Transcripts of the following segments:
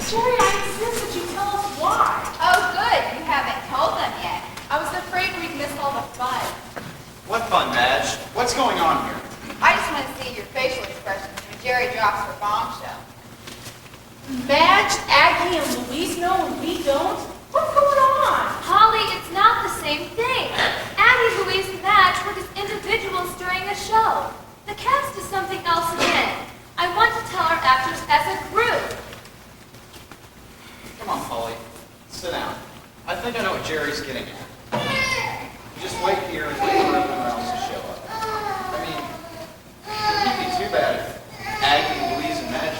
Jerry, I insist that you tell us why. Oh, good. You haven't told them yet. I was afraid we'd miss all the fun. What fun, Madge? What's going on here? I just want to see your facial expressions when Jerry drops her bombshell. Madge, Aggie, and Louise know and we don't? What's going on? Holly, it's not the same thing. Abby, Louise, and Madge work as individuals during the show. The cast is something else again. I want to tell our actors as a group. Come on, Polly. Sit down. I think I know what Jerry's getting at. Just wait here and wait for everyone else to show up. I mean, it wouldn't be too bad if Aggie, Louise, and Madge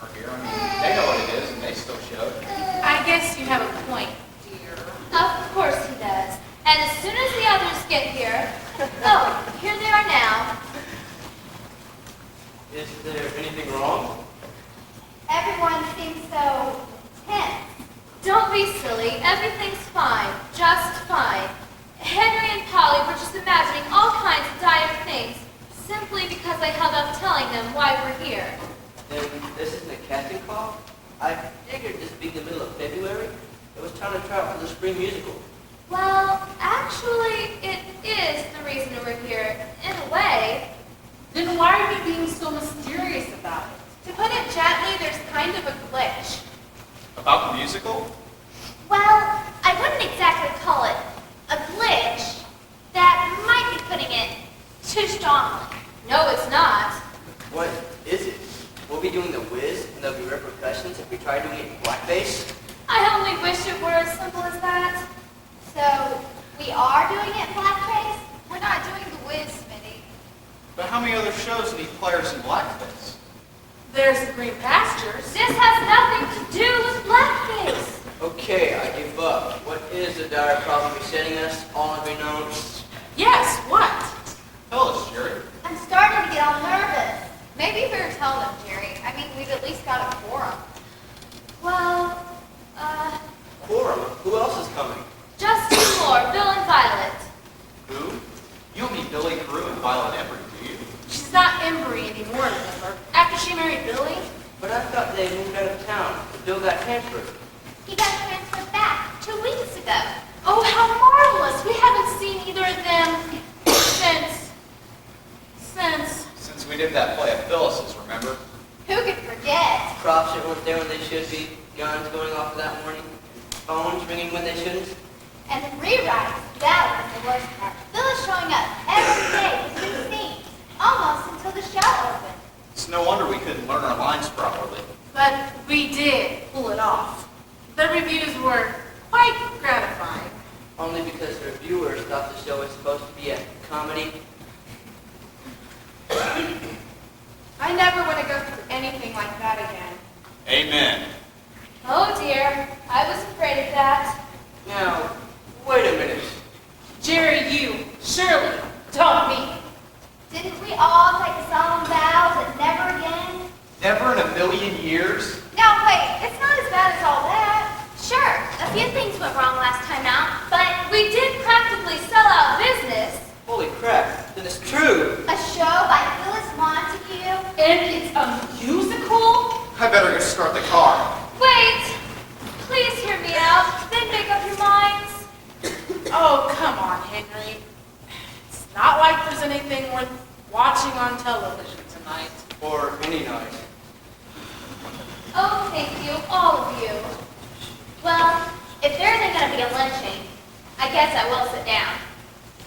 are here. I mean, they know what it is and they still showed. I guess you have a point, dear. Of course he does. And as soon as the others get here, oh, here they are now. Is there anything wrong? Everyone seems so tense. Don't be silly. Everything's fine. Just fine. Henry and Polly were just imagining all kinds of dire things simply because I held off telling them why we're here. Then this isn't a casting call? I figured this being the middle of February, it was time to try out for the spring musical. Well, actually, it is the reason we're here, in a way. Then why are you being so mysterious about it? To put it gently, there's kind of a glitch. About the musical? Well, I wouldn't exactly call it a glitch. That might be putting it too strongly. No, it's not. What is it? We'll be doing the whiz, and there'll be repercussions if we try doing it in blackface? I only wish it were as simple as that. So, we are doing it blackface? We're not doing the whiz, Smitty. But how many other shows need players in blackface? There's the Green Pastures. This has nothing to do with blackface. Okay, I give up. What is the dire problem besetting us, all unbeknownst? Yes, what? Tell us, Jerry. I'm starting to get all nervous. Maybe you better tell them, Jerry. I mean, we've at least got a quorum. Well, Quorum? Who else is coming? just two more, Bill and Violet. Who? You don't mean Billy Carew and Violet Embry, do you? She's not Embry anymore, remember? After she married Billy? But I thought they moved out of town. Bill got transferred. He got transferred back 2 weeks ago. Oh, how marvelous! We haven't seen either of them Since we did that play at Phyllis's, remember? Who could forget? Props that weren't there when they should be. Guns going off that morning. Phones ringing when they shouldn't. And the rewrites, that was the worst part. Phyllis showing up every day with new scenes, almost until the show opened. It's no wonder we couldn't learn our lines properly. But we did pull it off. The reviews were quite gratifying. Only because the reviewers thought the show was supposed to be a comedy. I never want to go through anything like that again. Amen. Oh dear, I was afraid of that. Now, wait a minute. Jerry, you, Shirley, don't me. Didn't we all take a solemn vow that never again? Never in a million years? No, wait, it's not as bad as all that. Sure, a few things went wrong last time out, but we did practically sell out business. Holy crap, then it's true. A show by Phyllis Montague? And it's a musical? I better go start the car. Wait, please hear me out, then make up your minds. Oh, come on, Henry. It's not like there's anything worth watching on television tonight. Or any night. Oh, thank you, all of you. Well, if there isn't going to be a lynching, I guess I will sit down.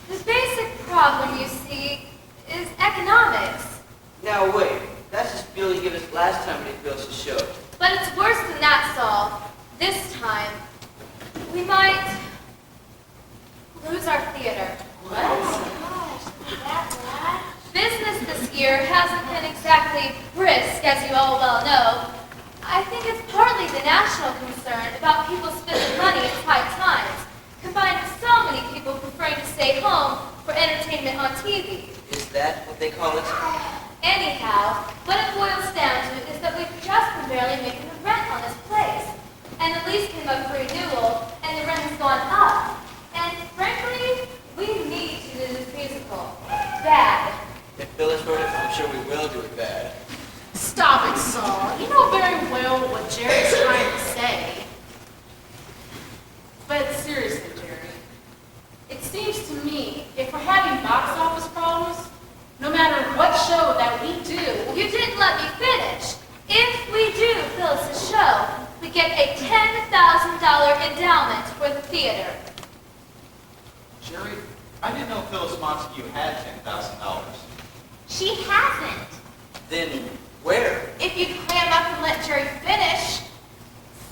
The basic problem, you see, is economics. Now wait, that's the spiel you gave us last time we did Phyllis's show. But it's worse than that, Saul. This time, we might lose our theater. Oh gosh, is that bad? Business this year hasn't been exactly brisk, as you all well know. I think it's partly the national concern about people spending money at high times, combined with so many people preferring to stay home for entertainment on TV. Is that what they call it? Anyhow, what it boils down to is that we've just been barely making the rent on this place. And the lease came up for renewal, and the rent has gone up. And frankly, we need to do this musical. Bad. If Phyllis wrote it, I'm sure we will do it bad. Stop Stop it, Saul. You know very well what Jerry's trying to say. But seriously, Jerry, it seems to me if we're having box office problems, no matter what show that we do, You didn't let me finish. If we do Phyllis's show, we get a $10,000 endowment for the theater. Jerry, I didn't know Phyllis Montague had $10,000. She hasn't. Then where? If you'd clam up and let Jerry finish.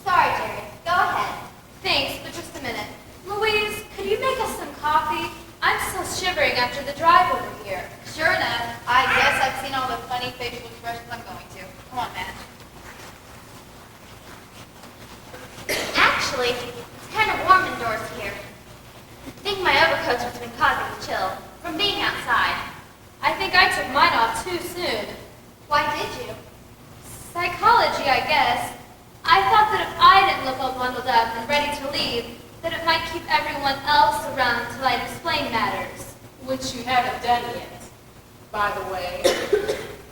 Sorry, Jerry. Go ahead. Thanks, but just a minute. Louise, could you make us some coffee? I'm still shivering after the drive over here. Sure enough. I guess I've seen all the funny facial expressions I'm going to. Come on, man. Actually, it's kind of warm indoors here. I think my overcoat's what's been causing the chill from being outside. I think I took mine off too soon. Why did you? Psychology, I guess. I thought that if I didn't look all bundled up and ready to leave, that it might keep everyone else around till I'd explain matters. which you haven't done yet, by the way.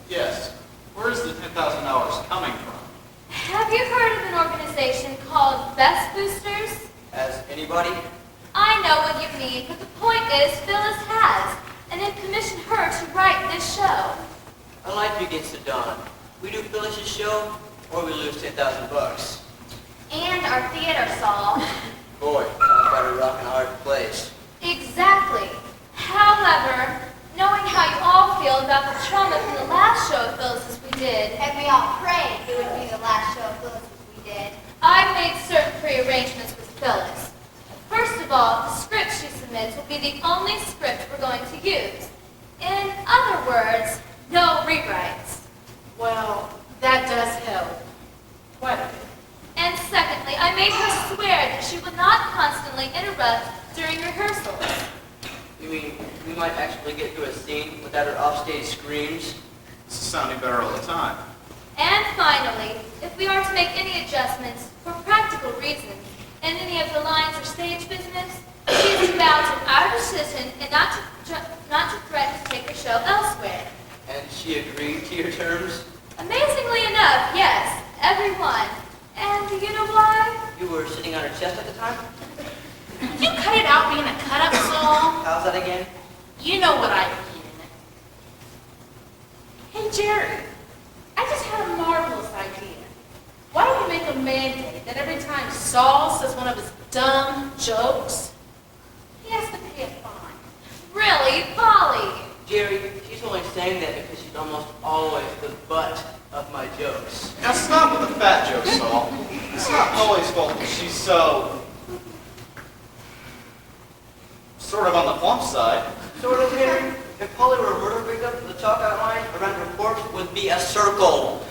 Yes. Where's the $10,000 coming from? Have you heard of an organization called Best Boosters? Has anybody? I know what you mean, but the point is Phyllis has, and they've commissioned her to write this show. Our life begins to dawn. We do Phyllis's show, or we lose $10,000. And our theater, Saul. Boy, talk about a rock and hard place. Exactly. However, knowing how you all feel about the trauma from the last show of Phyllis's we did, And we all prayed it would be the last show of Phyllis's we did. I've made certain prearrangements with Phyllis. First of all, the script she submits will be the only script we're going to use. In other words, no rewrites. Well, that does help. Quite a bit. And secondly, I made her swear that she would not constantly interrupt during rehearsals. You mean we might actually get through a scene without her offstage screams? This is sounding better all the time. And finally, if we are to make any adjustments for practical reasons in any of the lines or stage business, she's bound to our decision and not to threaten to take her show elsewhere. And she agreed to your terms? Amazingly enough, yes, everyone. And do you know why? You were sitting on her chest at the time? Could you cut it out being a cut-up song? How's that again? You know what I mean. Hey, Jerry, I just had a marvelous idea. Why don't we make a mandate that every time Saul says one of his dumb jokes, he has to pay a fine? Really, Polly? Jerry, she's only saying that because she's almost always the butt of my jokes. Now stop with the fat joke, Saul. It's not Polly's fault that she's so... sort of on the plump side. Sort of, Henry. If Polly were a murder victim, the chalk outline around her corpse would be a circle.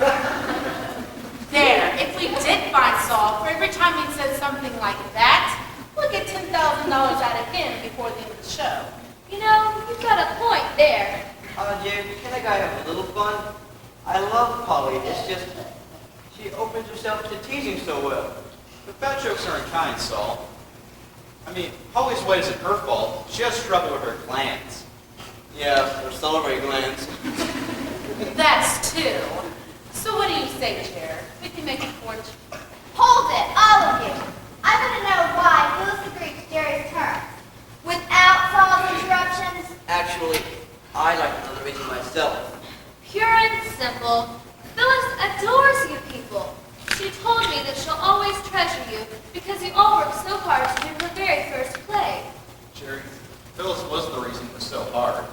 There, if we did find Saul, for every time he says something like that, we'll get $10,000 out of him before the end of the show. You know, you've got a point there. Jerry, can a guy have a little fun? I love Polly. It's just, she opens herself to teasing so well. The fat jokes are unkind, Saul. I mean, Polly's weight isn't her fault. She has trouble with her glands. Yeah, her salivary glands. That's two. So what do you say, Chair? We can make a fortune. Hold it, all of you. I want to know why Phyllis agreed to Jerry's terms. Without Saul's interruptions. Actually, I like another reason myself. Pure and simple. Phyllis adores you people. She told me that she'll always treasure you because you all worked so hard to do her very first play. Jerry, Phyllis was the reason it was so hard.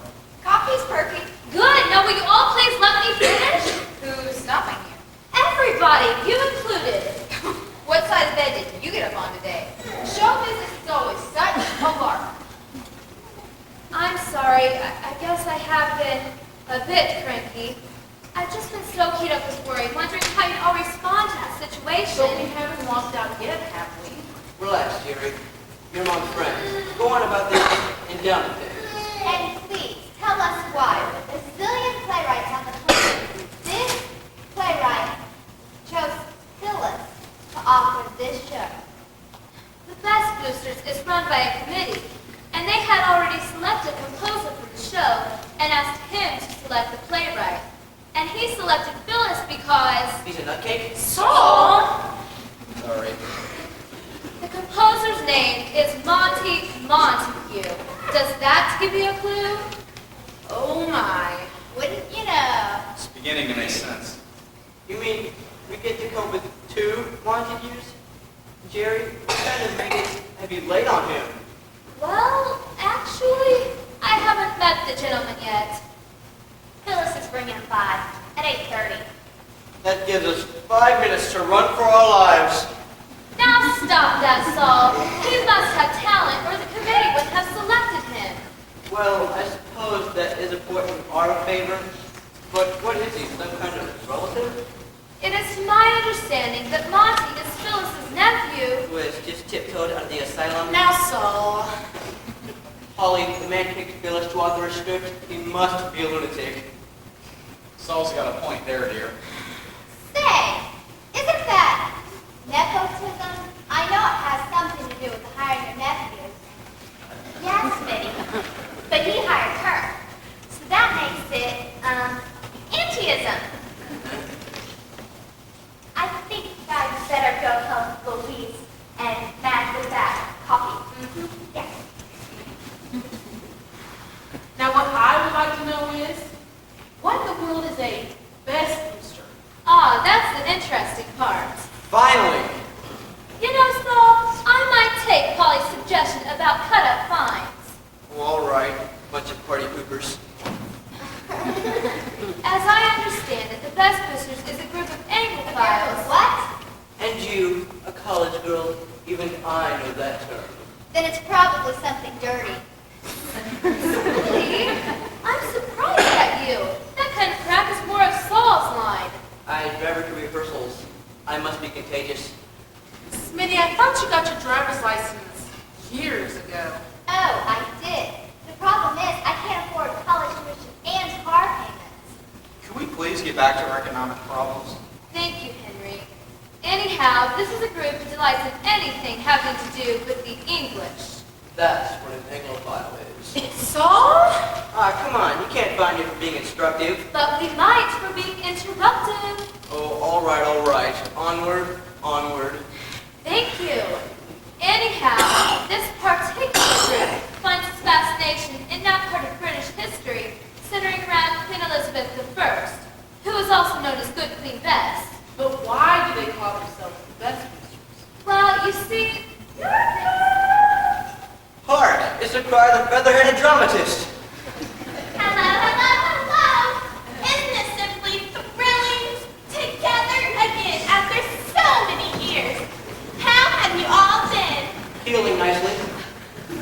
Coffee's perky. Good. Now will you all please let me finish? Who's stopping you? Everybody, you included. What side of bed did you get up on today? Show business is always such a lark. I'm sorry. I guess I have been a bit cranky. I've just been so keyed up with worry, wondering how you'd all respond to the situation. So we haven't walked out yet, have we? Relax, Jerry. You're my friend. Go on about this endowment thing. And please, tell us why, with a zillion playwrights on the planet, this playwright chose Phyllis to author this show. The Best Boosters is run by a committee, and they had already selected a composer for the show and asked him to select the playwright. and he selected Phyllis because He's a nutcake? Saul? Sorry. the composer's name is Monty Montague. Does that give you a clue? Oh my. Wouldn't you know? It's beginning to make sense. You mean we get to cope with 2 Montagues? Jerry, what kind of made it have you laid on him? Well, actually, I haven't met the gentleman yet. Phyllis is bringing him by at 8:30. That gives us 5 minutes to run for our lives. Now stop that, Saul. He must have talent or the committee would have selected him. Well, I suppose that is a point in our favor. But what is he, some kind of relative? It is my understanding that Monty is Phyllis's nephew. Who has just tiptoed out of the asylum? Now, Saul. Holly, the man kicked Phyllis to author a script. He must be a lunatic. Saul's got a point there, dear. Say, isn't that nepotism? I know it has something to do with the hiring of nephews. Yes, Mitty. But he hired her. So that makes it, antiism. I think I'd better go help Louise and Matt with that coffee. Yes. Now, what I would like to know is, what in the world is a best booster? Ah, that's the interesting part. Finally! You know, Saul, I might take Polly's suggestion about cut-up fines. Oh, all right. Bunch of party poopers. As I understand it, the Best Boosters is a group of Anglophiles. What? And you, a college girl, even I know that term. Then it's probably something dirty. Really? I'm surprised at you. That kind of crap is more of Saul's line. I drive her to rehearsals. I must be contagious. Smitty, I thought you got your driver's license years ago. Oh, I did. The problem is I can't afford college tuition and car payments. Can we please get back to our economic problems? Thank you, Henry. Anyhow, this is a group that delights in anything having to do with the English. That's what an Anglophile is. Saul? Ah, come on. You can't find me for being instructive. But we might for being interrupted. Oh, all right, all right. Onward, onward. Thank you. Anyhow, this particular group finds its fascination in that part of British history centering around Queen Elizabeth I, who is also known as Good Queen Bess. But why do they call themselves the best boosters? Well, you see, Hark! It's the cry of the feather-headed dramatist. Hello, hello, hello! Isn't it simply thrilling? Together again after so many years. How have you all been? Healing nicely.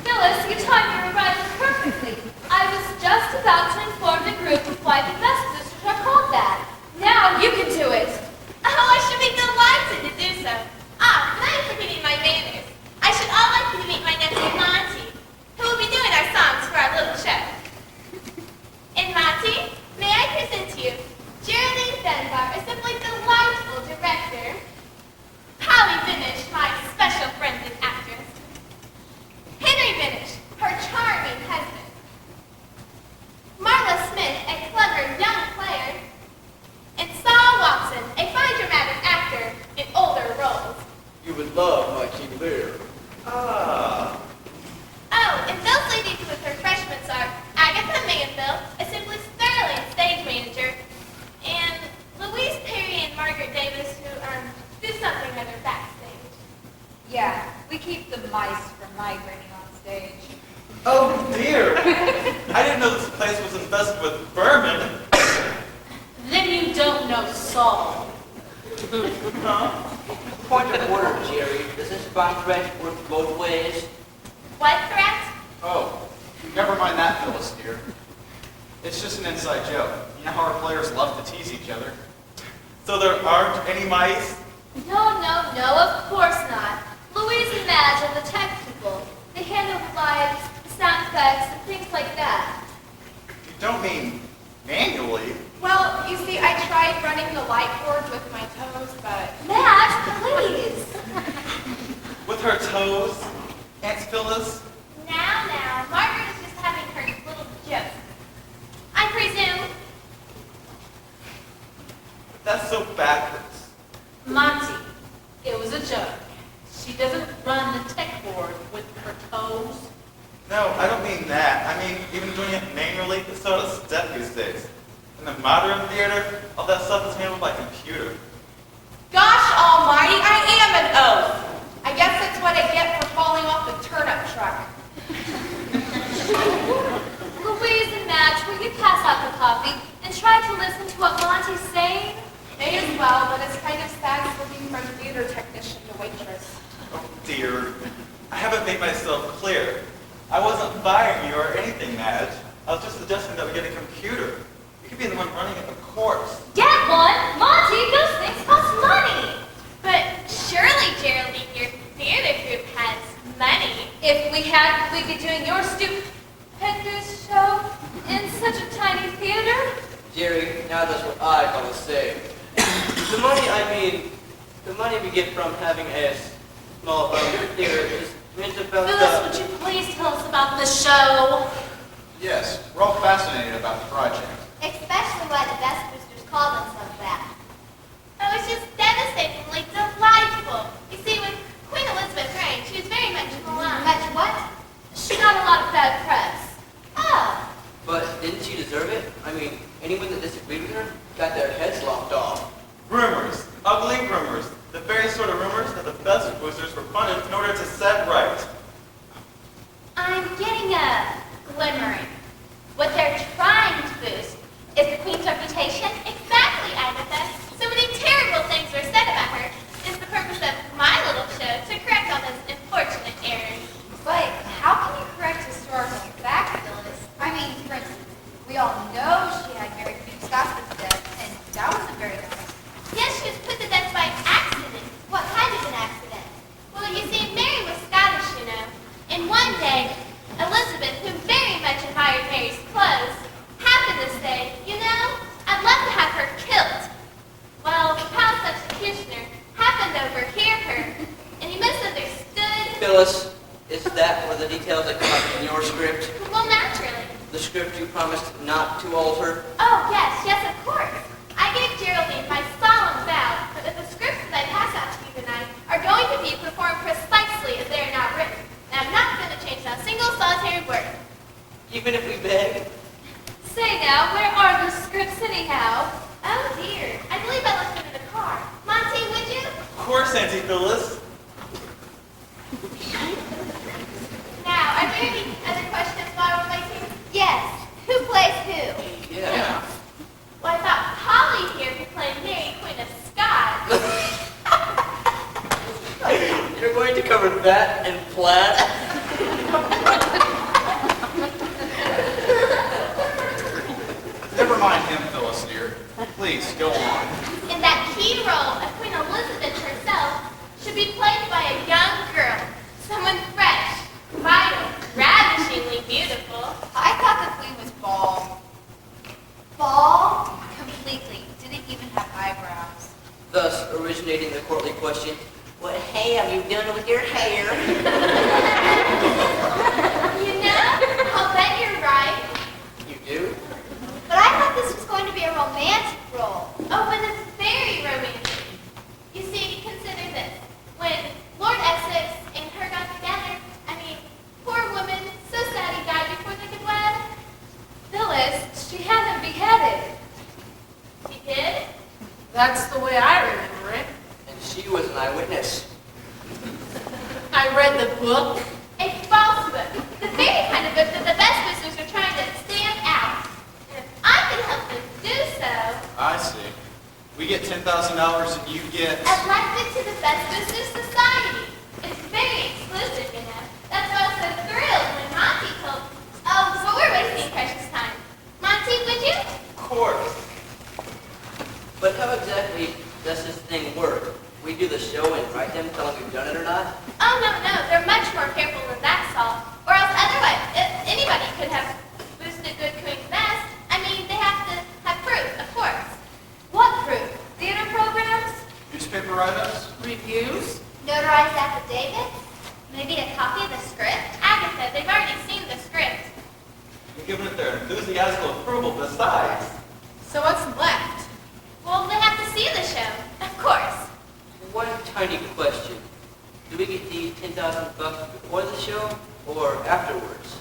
Phyllis, you timed your arrival perfectly. I was just about to inform the group of why the Best Boosters are called that. Now you can do it. Oh, I should be delighted to do so. Ah, but I am forgetting my manners. I should all like you to meet my nephew Monty, who will be doing our songs for our little show. And Monty, may I present to you Geraldine Dunbar, a simply delightful director. Holly Binish, my special friend and actress. Henry Binish, her charming husband. Marla Smith, a clever young player. And Saul Watson, a fine dramatic actor in older roles. You would love my King Lear. Ah. Oh, and those ladies with her freshmen are Agatha Manville, a simply sterling stage manager, and Louise Perry and Margaret Davis, who do something other backstage. Yeah, we keep the mice from migrating on stage. Oh dear! I didn't know this place was infested with vermin. Then you don't know Saul. Huh? Point of order, Jerry. Does this bomb threat work both ways? What threat? Oh, never mind that, Phyllis, dear. It's just an inside joke. You know how our players love to tease each other. So there aren't any mice? No, no, no, of course not. Louise and Madge are the tech people. They handle the lights, the sound effects, and things like that. You don't mean manually? Well, you see, I tried running the light cord with my toes, but... Madge, please. With her toes? Aunt Phyllis? Now, Margaret is just having her little joke. I presume. That's so backwards. Monty, it was a joke. She doesn't run the tech board with her toes. No, I don't mean that. I mean, even doing it manually is so out of step these days. In the modern theater, all that stuff is handled by computer. Gosh almighty, I am an oaf. I guess that's what I get for falling off the turnip truck. Louise and Madge, will you pass out the coffee and try to listen to what Monty's saying? May as well, but it's kind of sad flipping from theater technician to waitress. Oh dear. I haven't made myself clear. I wasn't firing you or anything, Madge. I was just suggesting that we get a computer. You could be the one running it, of course. Get one? Monty, those things cost money. But surely, Geraldine, your theater group has money. If we had, we'd be doing your stupendous show in such a tiny theater. Jerry, now that's what I call a save. The money we get from having a small theater is meant about Phyllis, would you please tell us about the show? Yes, we're all fascinated about the project. Especially why the Best Boosters call themselves that. Oh, it's just devastatingly delightful. You see, with Queen Elizabeth reigned, she was very much maligned. Much what? She got a lot of bad press. Oh, But didn't she deserve it? I mean, anyone that disagreed with her got their heads lopped off. Rumors. Ugly rumors. The very sort of rumors that the best boosters were funded in order to set right. I'm getting a glimmering. What they're trying to boost is the Queen's reputation. Exactly, Agatha. So many terrible things were said about her. It's the purpose of my little show to correct all those unfortunate errors. But how can you correct historical facts, Phyllis? I mean, for instance, we all know she had Mary Queen of Scotsman's death, and that wasn't very nice. Yes, she was put to death by accident. what kind of an accident? Well, you see, Mary was Scottish, you know. And one day, Elizabeth, who very much admired Mary's clothes, happened to say, you know, I'd love to have her killed. Well, the palace executioner happened to overhear her, and he misunderstood. Phyllis, is that one of the details that come up in your script? Well, naturally. The script you promised not to alter? Oh, yes, of course. I gave Geraldine my solemn vow that the scripts that I pass out to you tonight are going to be performed precisely as they are now written. And I'm not going to change a single solitary word. Even if we beg? Say now, where are the scripts anyhow? Oh, dear. I believe I left them in the car. Monty, would you? Of course, Auntie Phyllis. Now, are there any other questions while we're waiting? Yes. Who plays who? Yeah. Well, I thought Polly here could play Mary, Queen of Scots. You're going to cover that in plaid? Never mind him, Phyllis, dear. Please, go on. And that key role of Queen Elizabeth herself should be played by a young girl, someone fresh, vital, ravishingly beautiful. I thought the Queen was bald. Ball? Completely. Didn't even have eyebrows. Thus originating the courtly question, what have you done with your hair? You know, I'll bet you're right. You do? But I thought this was going to be a romantic role. Oh, but it's very romantic. You see, consider this. When Lord Essex and her got together, I mean, poor woman, so sad he died before they could wed. Phyllis, she had him beheaded. He did? That's the way I remember it. And she was an eyewitness. I read the book. A false book. The very kind of book that the best boosters are trying to stand out. And if I can help them do so, I see. We get $10,000 and you get... elected to the Best Boosters Society. It's very exclusive, you know. That's why I was so thrilled when Monty told. Oh, so we're wasting precious time. Monty, would you? Of course. But how exactly does this thing work? We do the show and write them, tell them we've done it or not? Oh, no. They're much more careful than that, Saul. Or else otherwise, anybody could have boosted good Queen's best. I mean, they have to have proof, of course. What proof? Theater programs? Newspaper write-ups? Reviews? Notarized affidavits? Maybe a copy of the script? Agatha, they've already seen the script. You're giving it their enthusiastic approval besides. So what's left? Well, they have to see $10,000 before the show or afterwards?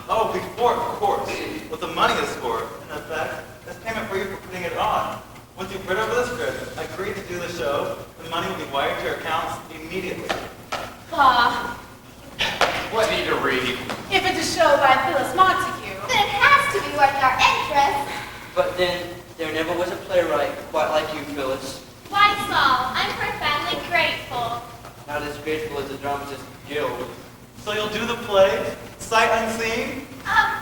Oh, before, of course. What the money is for, in effect, is payment for you for putting it on. Once you've read over the script, agreed to do the show, the money will be wired to your accounts immediately. Bah, What need to read? if it's a show by Phyllis Montague. Then it has to be worth our interest. But then, there never was a playwright quite like you, Phyllis. Why, Saul, I'm profoundly grateful. Not as grateful as the Dramatists Guild. So you'll do the play, sight unseen?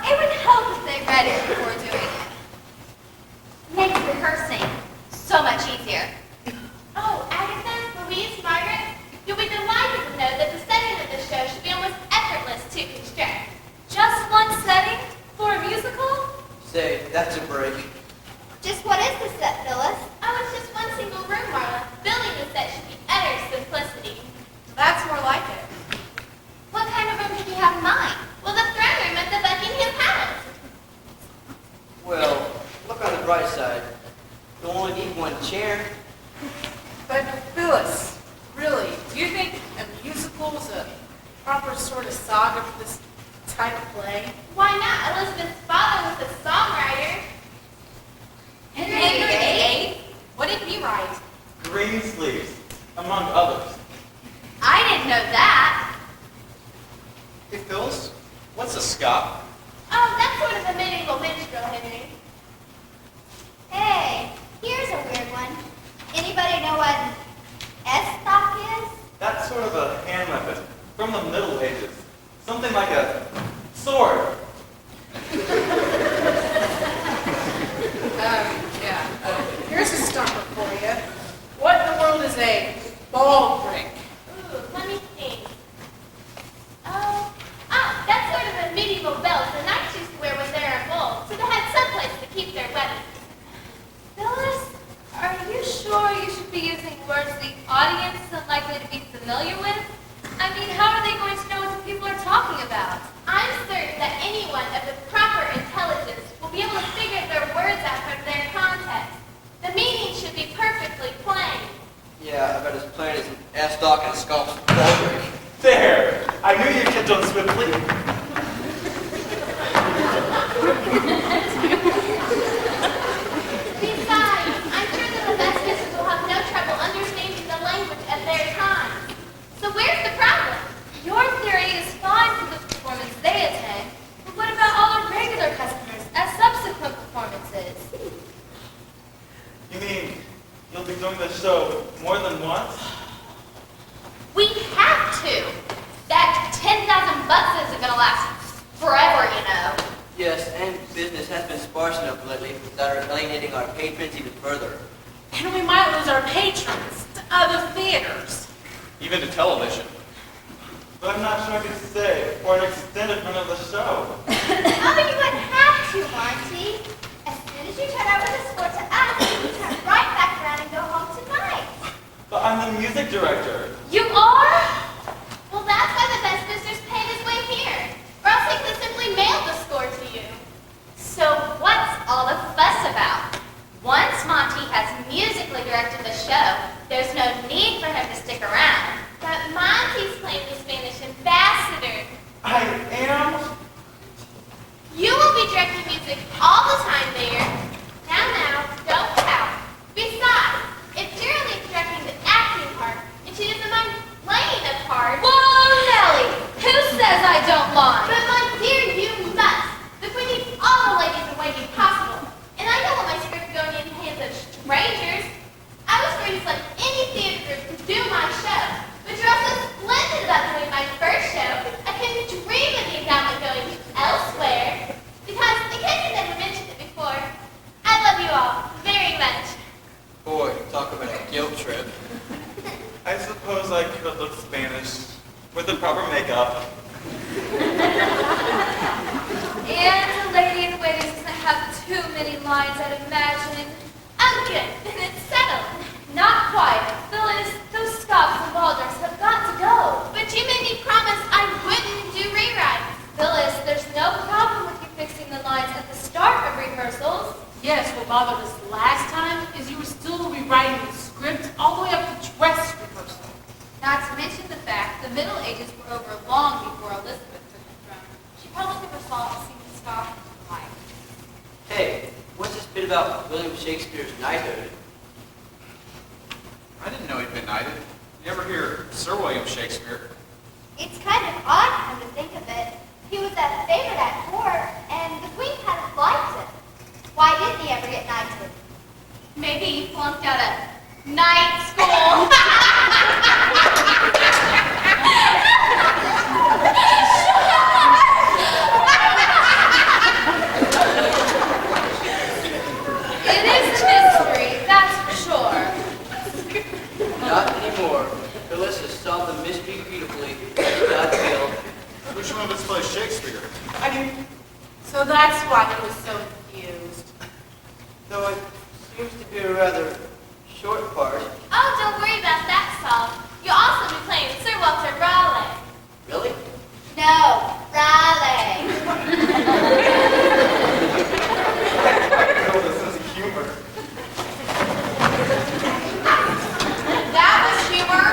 It would help if they read it before doing it. Makes rehearsing so much easier. Oh, Agatha, Louise, Margaret, you'll be delighted to know that the setting of the show should be almost effortless to construct. Just one setting for a musical? Say, that's a break. Just what is the set, Phyllis? Oh, it's just one single room, Marla. Building the set should be utter simplicity. That's more like it. What kind of room did you have in mind? Well, the throne room at the Buckingham Palace. Well, look on the bright side. You'll only need one chair. But Phyllis, really, do you think a musical is a proper sort of saga for this type of play? Why not? Elizabeth's father was a songwriter. Henry VIII? What did he write? Green Sleeves, among others. I didn't know that. Hey, Phyllis, what's a scop? Oh, that's sort of a medieval minstrel, Henry. Hey, here's a weird one. Anybody know what an estoc is? That's sort of a hand weapon from the Middle Ages. Something like a sword. Here's a stumper for you. What in the world is a ball break? Ooh, let me think. Oh, that's sort of a medieval belt the knights used to wear when they're bold, so they had someplace to keep their weapons. Phyllis, are you sure you should be using words the audience isn't likely to be familiar with? I mean, how are they going to know what the people are talking about? I'm certain that anyone of the proper intelligence will be able to figure their words out from their context. The meaning should be perfectly plain. Yeah, I bet as plain as an ass-dock and scalp's ball break. There! I knew you'd catch on swiftly. Besides, I'm sure that the best listeners will have no trouble understanding the language of their time. So where's the problem? Your theory is fine for the performance they attend, but what about all the regular customers at subsequent performances? You mean you'll be doing the show more than once? We have to. That $10,000 isn't going to last forever, you know. Yes, and business has been sparse enough lately that are alienating our patrons even further. And we might lose our patrons to other theaters. Even to television. But I'm not sure I can stay for an extended run of the show. Oh, you wouldn't have to, Monty. As soon as you turn over the score to us, you turn right back around and go home tonight. But I'm the music director. You are? Well, that's why the best listeners paid his way here. Or else he could have simply mailed the score to you. So what's all the fuss about? Once Monty has musically directed the show, there's no need for him to stick around. But Monty's playing the Spanish ambassador. I am? You will be directing music all the time there. Now, don't pout. Besides, if Geraldine's directing the acting part, and she doesn't mind playing a part, Whoa, Nellie! Who says I don't mind? but my dear, you must. The Queen needs all the ladies in waiting possible. And I don't want my script going in the hands of strangers. I was going to select any theater group to do my show. But you're all so splendid about doing my first show, I couldn't dream of the endowment going elsewhere. Because, in case I never mentioned it before, I love you all very much. Boy, talk about a guilt trip. I suppose I could look Spanish with the proper makeup. And the lady in waiting doesn't have too many lines, I'd imagine. Oh, good. Then it's settled. Not quite. Phyllis, those scops and baldricks have got to go. But you made me promise I wouldn't do rewrites. Phyllis, there's no problem with you fixing the lines at the start of rehearsals. Yes, what bothered us last time is you were still rewriting the script all the way up to dress rehearsal. Not to mention the fact fact, the Middle Ages were over long before Elizabeth took the throne. She probably never saw a single Scot alive. Hey, what's this bit about William Shakespeare's knighthood? I didn't know he'd been knighted. You ever hear Sir William Shakespeare? It's kind of odd come to think of it. He was a favorite at court, and the queen kind of liked him. Why didn't he ever get knighted? Maybe he flunked out of night school. It is a mystery, that's for sure. Not anymore. Phyllis has solved the mystery beautifully. God will. Which one of us plays Shakespeare? I do. So that's why he was so confused. Though it seems to be a rather short part. Oh, don't worry about that, Saul. You'll also be playing Sir Walter Raleigh. Really? No, Raleigh. I know the sense of humor. That was humor.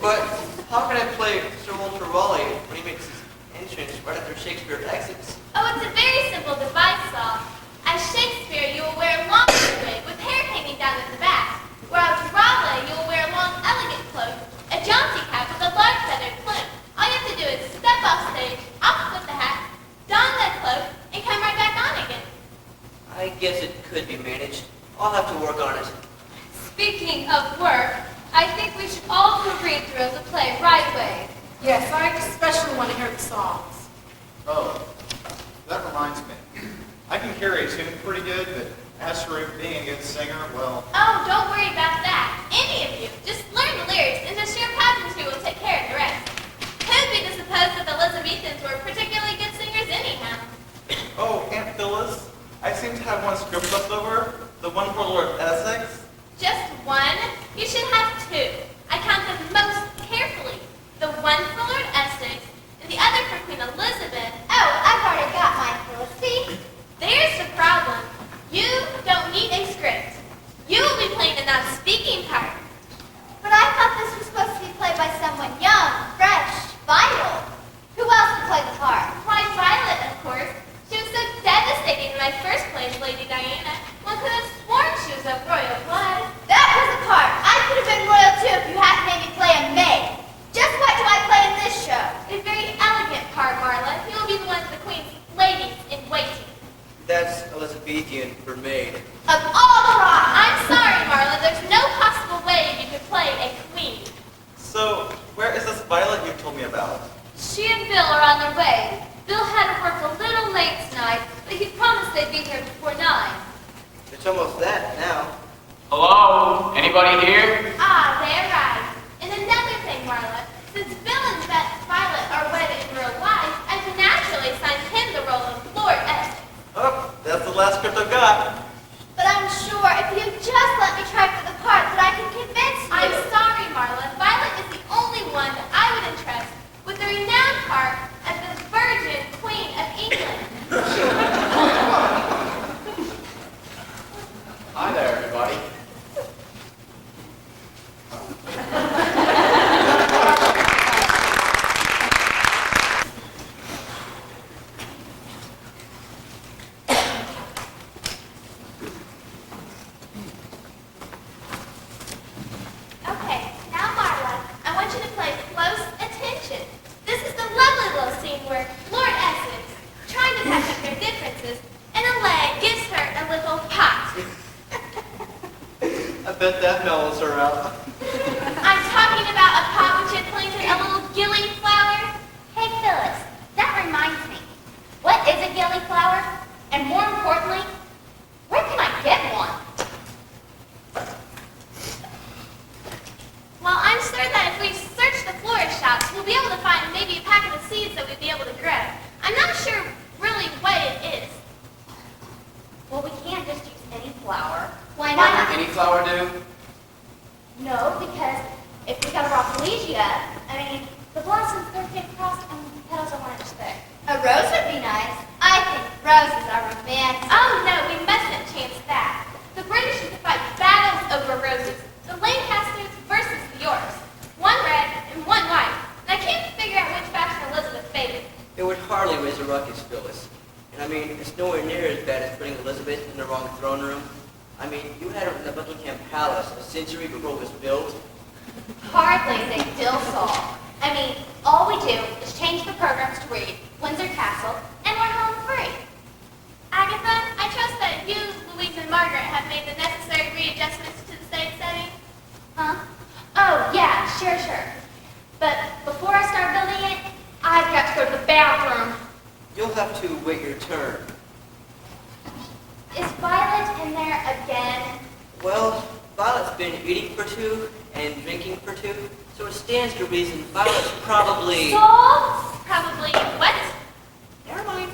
But how can I play Sir Walter Raleigh when he makes his entrance right after Shakespeare exits? Oh, it's a very simple device, Saul. As Shakespeare, you will wear a long wig with hair hanging down at the back, whereas Raleigh, you will wear a long, elegant cloak, a jaunty cap with a large feathered plume. All you have to do is step off stage, off with the hat, don that cloak, and come right back on again. I guess it could be managed. I'll have to work on it. Speaking of work, I think we should all do a read-through of the play right away. Yes, I especially want to hear the songs. Oh, that reminds me. I can carry a tune pretty good, but as for being a good singer, well, Oh, don't worry about that. Any of you. Just learn the lyrics, and just your pageantry will take care of the rest. Who'd be to suppose that the Elizabethans were particularly good singers anyhow? Oh, Aunt Phyllis, I seem to have one script left over. The one for Lord Essex. Just one? You should have two. I count them most carefully. The one for Lord Essex, and the other for Queen Elizabeth. Oh, I've already got mine, Phyllis. See? There's the problem. You don't need a script. You will be playing a non-speaking part. But I thought this was supposed to be played by someone young, fresh, vital. Who else would play the part? Why, Violet, of course. She was so devastating in my first play as Lady Diana. One could have sworn she was of royal blood. That was the part. I could have been royal too if you hadn't made me play a maid. Just what do I play in this show? A very elegant part, Marla. You will be the one of the Queen's ladies in waiting. That's Elizabethan for maid. Of all tries. I'm sorry, Marla. There's no possible way you could play a queen. So, where is this Violet you told me about? She and Bill are on their way. Bill had to work a little late tonight, but he promised they'd be here before 9. It's almost that now. Hello? Anybody here? Ah, they're right. And another thing, Marla. Since Bill and Violet are wedded in real life, I can naturally assign him the role of Lord Essex. Oh, that's the last script I've got. But I'm sure if you just let me try for the part that I can convince you. I'm sorry, Marla. Violet is the only one that I would entrust with the renowned part of the Virgin Queen of England. Hi there, everybody. Okay, now Marla, I want you to pay close attention. This is the lovely little scene where Lord Essex, trying to patch up their differences, and a leg gives her a little pot. I bet that mellows her out. I'm talking about a pot which had planted a little gilly flower. Hey, Phyllis, that reminds me. What is a gillyflower? And more importantly, where can I get one? Well, I'm sure that if we search the florist shops, we'll be able to find maybe a packet of seeds that we'd be able to grow. I'm not sure really what it is. Well, we can't just use any flower. Why Why not? would any flower do? No, because if we got a rafflesia, I mean, the blossoms are thick across and the petals are 1 inch thick. A rose would be nice. I think roses are romantic. Oh no, we mustn't chance that. The British used to fight battles over roses. The Lancasters versus the Yorks. One red and it's nowhere near as bad as putting Elizabeth in the wrong throne room. I mean, you had her in the Buckingham Palace a century before it was built. Hardly a big deal, Saul. I mean, all we do is change the programs to read Windsor Castle, and we're home free. Agatha, I trust that you, Louise, and Margaret have made the necessary readjustments to the stage setting. Huh? Oh, yeah, sure. But before I start building it, I've got to go to the bathroom. You'll have to wait your turn. Is Violet in there again? Well, Violet's been eating for two and drinking for two, so it stands to reason Violet's probably... Saul? Probably what? Never mind.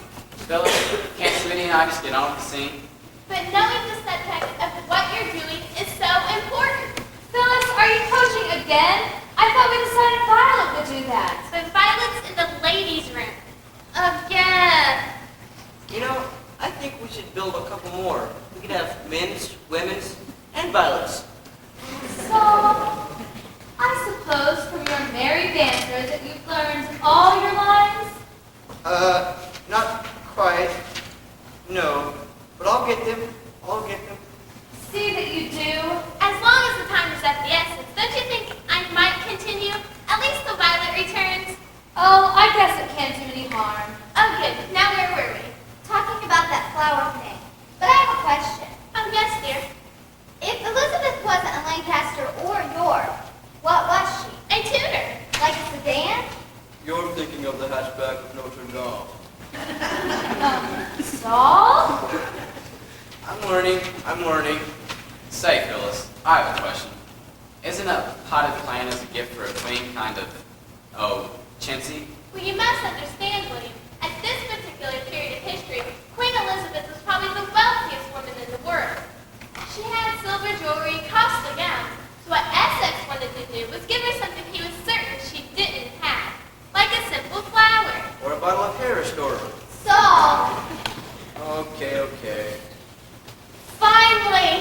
Phyllis, can't Smitty and I just get on with the scene? But knowing the subtext of what you're doing is so important. Phyllis, are you coaching again? I thought we decided Violet would do that. But Violet's in the ladies' room. Again. You know, I think we should build a couple more. We could have men's, women's, and Violet's. So, I suppose from your merry banter that you've learned all your lines? Not quite. No. But I'll get them. See that you do. As long as the time is of the essence, don't you think I might continue? At least till Violet returns. Oh, I guess it can't do any harm. Oh, good. Now where were we? Talking about that flower thing. But I have a question. Oh, yes, dear. If Elizabeth wasn't a Lancaster or York, what was she? A tutor. Like a sedan? You're thinking of the hatchback of Notre Dame. Saul? I'm learning. Say, Phyllis, I have a question. Isn't a potted plant as a gift for a queen kind of, chintzy? Well, you must understand, William. At this particular period of history, Queen Elizabeth was probably the wealthiest woman in the world. She had silver jewelry, costly gowns. So what Essex wanted to do was give her something he was certain she didn't have, like a simple flower. Or a bottle of hair restorer. Saul! Okay. Finally!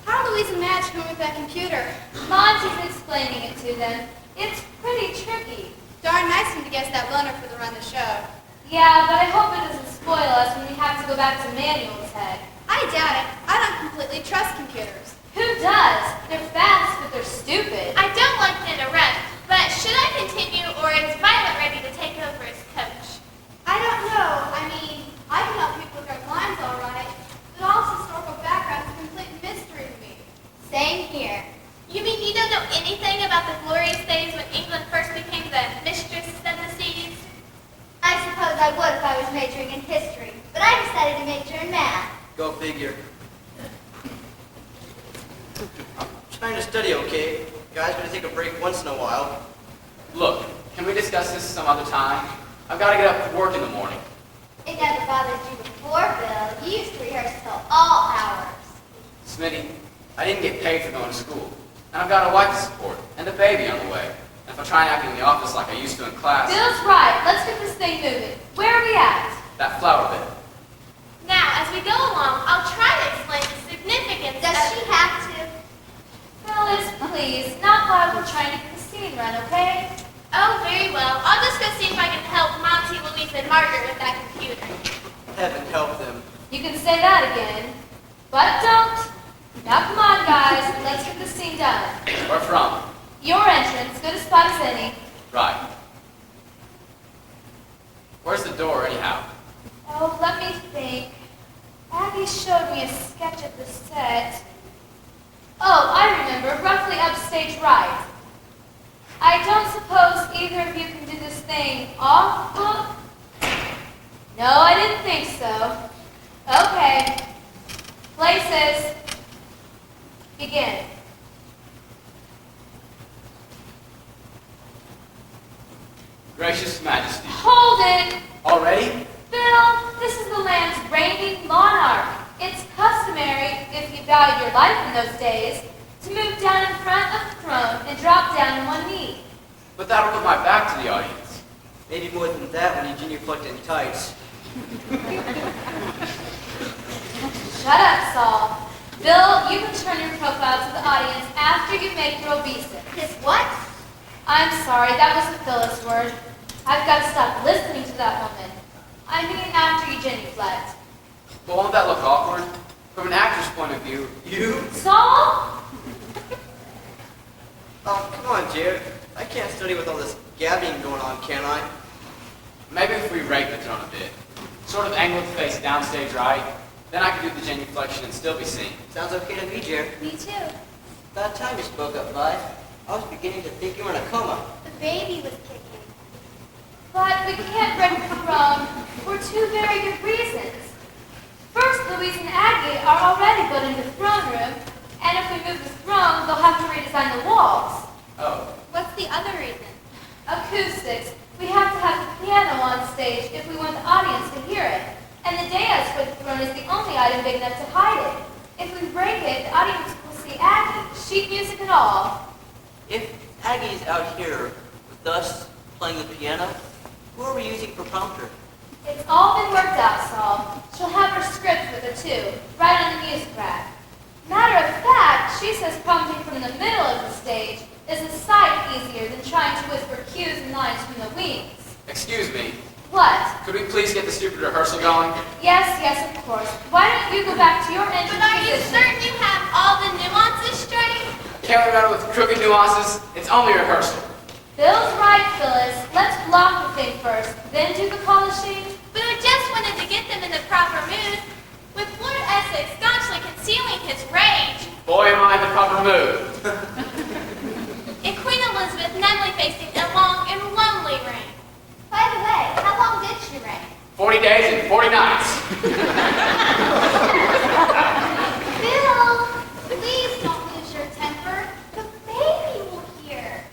How do Louise and Madge come with that computer? Monty's explaining it to them. It's pretty tricky. Darn nice of him to guess that loner for the run of the show. Yeah, but I hope it doesn't spoil us when we have to go back to manual's head. I doubt it. I don't completely trust computers. Who does? They're fast, but they're stupid. I don't like to interrupt, but should I continue or is Violet ready to take over as coach? I don't know. I mean, I can help people with their lines all right, but all this historical background is a complete mystery to me. Same here. You mean you don't know anything about the glorious days when England first became the mistress of the seas? I suppose I would if I was majoring in history, but I decided to major in math. Go figure. I'm trying to study, okay? Guys, gonna take a break once in a while. Look, can we discuss this some other time? I've got to get up for work in the morning. It never bothered you before, Bill. You used to rehearse till all hours. Smitty, I didn't get paid for going to school. And I've got a wife to support, and a baby on the way. And if I try and act in the office like I used to in class, Bill's right. Let's get this thing moving. Where are we at? that flower bit. Now, as we go along, I'll try to explain the significance Does of... she have to? Phyllis, please. Not while we're trying to get the scene run, okay? Oh, very well. I'll just go see if I can help Monty, Louise, and Margaret with that computer. Heaven help them. You can say that again. But don't. Now come on, guys. Let's get this scene done. Where from? Your entrance. Good a spot as any. Right. Where's the door, anyhow? Oh, let me think. Abby showed me a sketch of the set. Oh, I remember. Roughly upstage right. I don't suppose either of you can do this thing off book? No, I didn't think so. Okay. Places. Begin. Gracious Majesty. Hold it! Already? Bill, this is the land's reigning monarch. It's customary, if you valued your life in those days, to move down in front of the throne and drop down on one knee. But that'll put my back to the audience. Maybe more than that when you genuflect in tights. Shut up, Saul. Bill, you can turn your profile to the audience after you make your obeisance. His what? I'm sorry, that was a Phyllis word. I've got to stop listening to that woman. I mean after you genuflect. Well, won't that look awkward? From an actor's point of view, you... Saul? Oh, come on, Jared. I can't study with all this gabbing going on, can I? Maybe if we rake the throne a bit. Sort of angle the face downstage right, then I could do the genuflection and still be seen. Sounds okay to me, Jared. Me too. About time you spoke up, Vi. I was beginning to think you were in a coma. The baby was kicking. But we can't break the throne for two very good reasons. First, Louise and Aggie are already built into the throne room, and if we move the throne, they'll have to redesign the walls. Oh, What's the other reason? Acoustics. We have to have the piano on stage if we want the audience to hear it. And the dais for the throne is the only item big enough to hide it. If we break it, the audience will see Aggie, sheet music and all. If Aggie's out here with us playing the piano, who are we using for prompter? It's all been worked out, Saul. She'll have her script with her too, right on the music rack. Matter of fact, she says prompting from the middle of the stage is a sight easier than trying to whisper cues and lines from the wings. excuse me. What? Could we please get the stupid rehearsal going? Yes, of course. Why don't you go back to your end? But are you certain you have all the nuances straight? Can't we run with crooked nuances? It's only rehearsal. Bill's right, Phyllis. Let's block the thing first, then do the polishing. But I just wanted to get them in the proper mood. With Lord Essex staunchly concealing his rage, Boy, am I in the proper mood. and Queen Elizabeth numbly facing a long and lonely reign. By the way, how long did she reign? 40 days and 40 nights. Bill, please don't lose your temper. The baby will hear.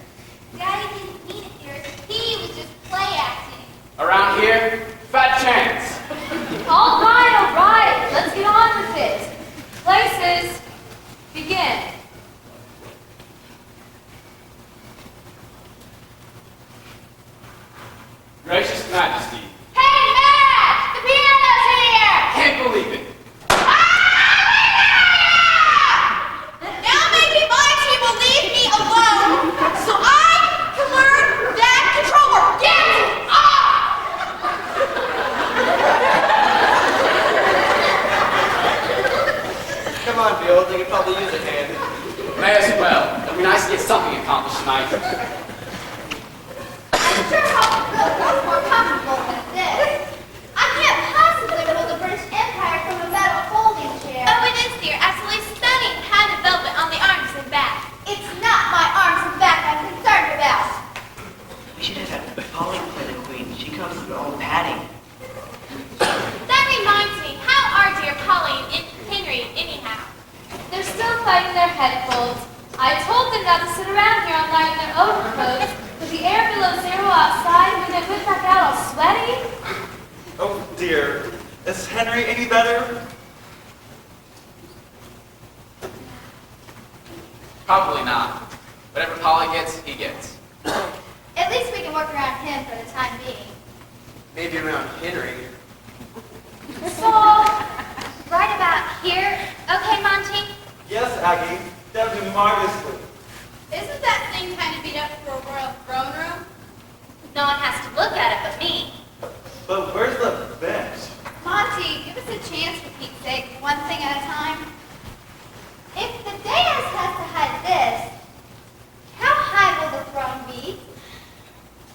Daddy didn't mean it, dear. He was just play acting. Around here, fat chance. All right. Let's get on with it. Places. Begin. Gracious Majesty, Hey, Matt! The piano's here! can't believe it. Now maybe Monty will leave me alone so I can learn that controller. Get off! Come on, Bill. They could probably use a hand. May as well. It'd be nice to get something accomplished tonight. I'm sure I'll feel much more comfortable than this. I can't possibly rule the British Empire from a metal folding chair. Oh, it is, dear. Absolutely stunning padded velvet on the arms and back. It's not my arms and back I'm concerned about. We should have had Polly play the queen. She comes with her own padding. That reminds me, how are dear Polly and Henry anyhow? They're still fighting their head colds. I told them not to sit around here all night in their overcoats with the air below zero outside and when they went back out all sweaty. Oh dear. Is Henry any better? Probably not. Whatever Polly gets, he gets. At least we can work around him for the time being. Maybe around Henry. So, right about here. Okay, Monty? Yes, Aggie. That would do marvelously. Isn't that thing kind of beat up for a royal throne room? No one has to look at it but me. But where's the bench? Monty, give us a chance for Pete's sake, one thing at a time. If the dais has to hide this, how high will the throne be?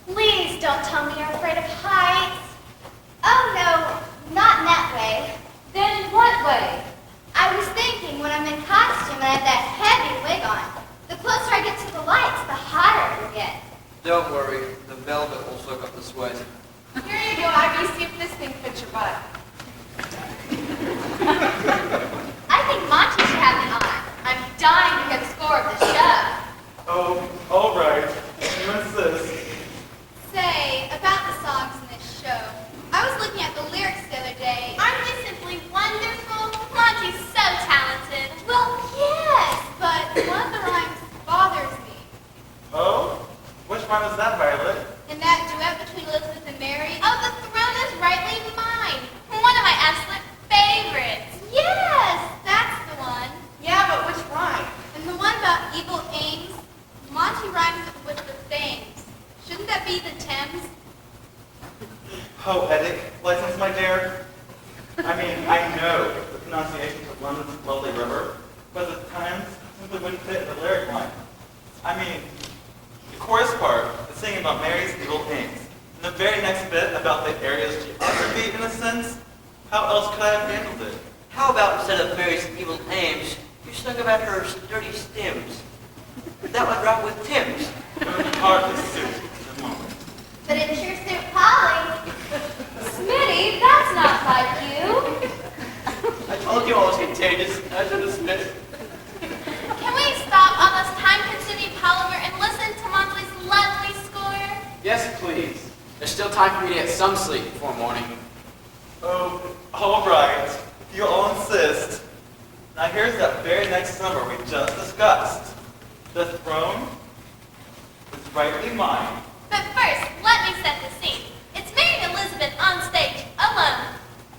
Please don't tell me you're afraid of heights. Oh no, not in that way. Then in what way? I was thinking when I'm in costume and I have that heavy wig on, the closer I get to the lights, the hotter it will get. Don't worry. The velvet will soak up the sweat. Here you go, Aggie. See if this thing fits your butt. I think Monty should have the honor. I'm dying to hear the score of the show. Oh, all right. You insist. Say, about the songs in this show, I was looking at the lyrics the other day. Aren't they simply wonderful? Monty's so talented. Well, yes. But one of the rhymes bothers me. Oh? Which one is that, Violet? In that duet between Elizabeth and Mary, oh, the throne is rightly mine. pronunciations of London's lovely river, but at times simply wouldn't fit in the lyric line. I mean, the chorus part is singing about Mary's evil aims, and the very next bit about the area's geography, in a sense. How else could I have handled it? How about instead of Mary's evil aims, you sung about her dirty stems? That would rhyme with Tim's. It would be hardly suit the moment. But it sure suit Polly. Smitty, that's not like you. I told you I was contagious. I should have spit. Can we stop all this time-consuming polymer and listen to Monsley's lovely score? Yes, please. There's still time for me to get some sleep before morning. Oh, all right. If you all insist. Now here's that very next number we just discussed. The throne is rightly mine. But first, let me set the scene. It's Mary and Elizabeth on stage, alone,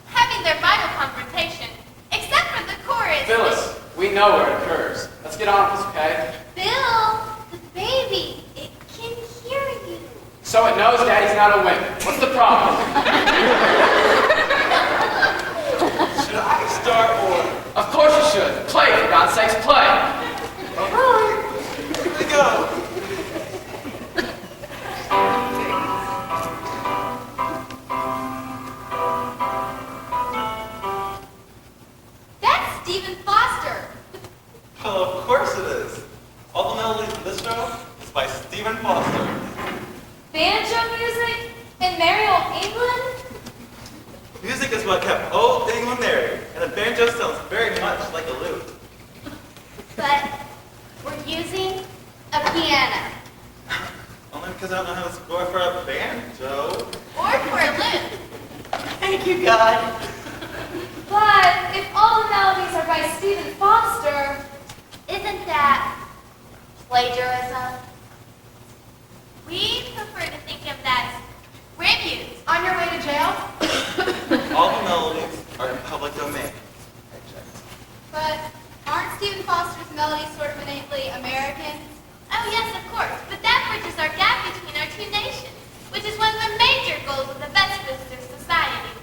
having their vital confrontation, except for the chorus. Phyllis, we know where it occurs. Let's get on with this, okay? Bill, the baby, it can hear you. So it knows Daddy's not a wimp. What's the problem? Should I start or? Of course you should. Play, for God's sakes, play. All right. Here we go. That's Stephen Foster. Well, of course it is. All the melodies of this show is by Stephen Foster. Banjo music in merry old England? Music is what kept old England merry, and a banjo sounds very much like a lute. But we're using a piano. Only because I don't know how to score for a banjo. Or for a lute. Thank you, God. But if all the melodies are by Stephen Foster, Isn't that plagiarism? We prefer to think of that as reviews. On your way to jail? All the melodies are in public domain. But aren't Stephen Foster's melodies sort of innately American? Oh yes, of course, but that bridges our gap between our two nations, which is one of the major goals of the Westminster Society.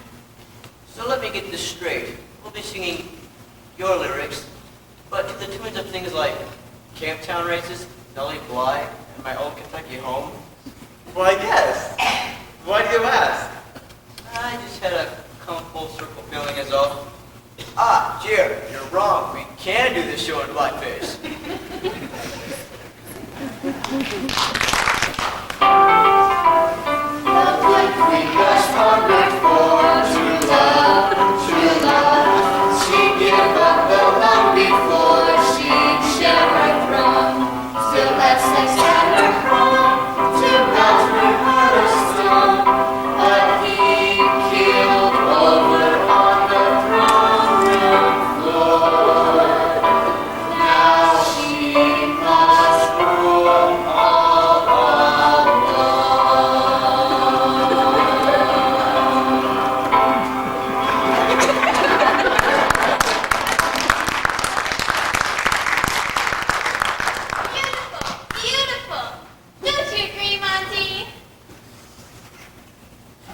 So let me get this straight. We'll be singing your lyrics, but to the tunes of things like Camptown Races, Nellie Bly, and My Old Kentucky Home. Why, yes. Why do you ask? I just had a come full circle feeling as though, ah, Jared, you're wrong. We can do this show in blackface.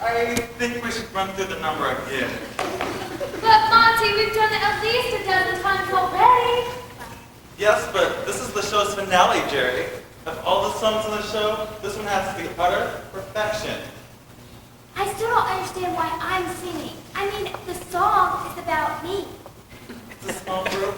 I think we should run through the number again. but Monty, we've done it at least a dozen times already. Yes, but this is the show's finale, Jerry. Of all the songs on the show, this one has to be utter perfection. I still don't understand why I'm singing. I mean, the song is about me. It's a small group,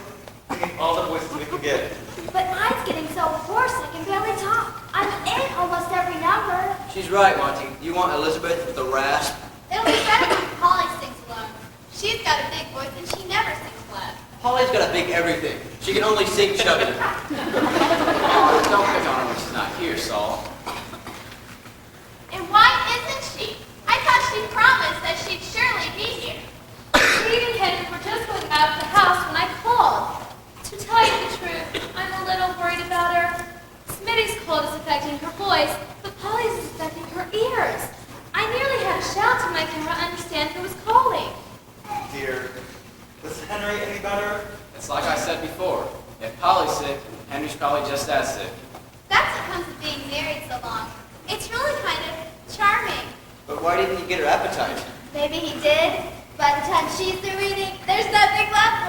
singing all the voices we can get. But mine's getting so hoarse I can barely talk. I'm in almost every number. She's right, Monty. You want Elizabeth with the rasp? It'll be better when Polly sings alone. She's got a big voice and she never sings loud. Polly's got a big everything. She can only sing chubby. Oh, don't pick on her when she's not here, Saul. And why isn't she? I thought she promised that she'd surely be here. Steve and Henry were just going out of the house when I called. To tell you the truth, I'm a little worried about her. Smitty's cold is affecting her voice, but Polly's is affecting her ears. I nearly had a shout to make her understand who was calling. Dear, is Henry any better? It's like I said before. If Polly's sick, Henry's probably just as sick. That's what comes of being married so long. It's really kind of charming. But why didn't he get her appetite? Maybe he did. By the time she's through eating, there's nothing left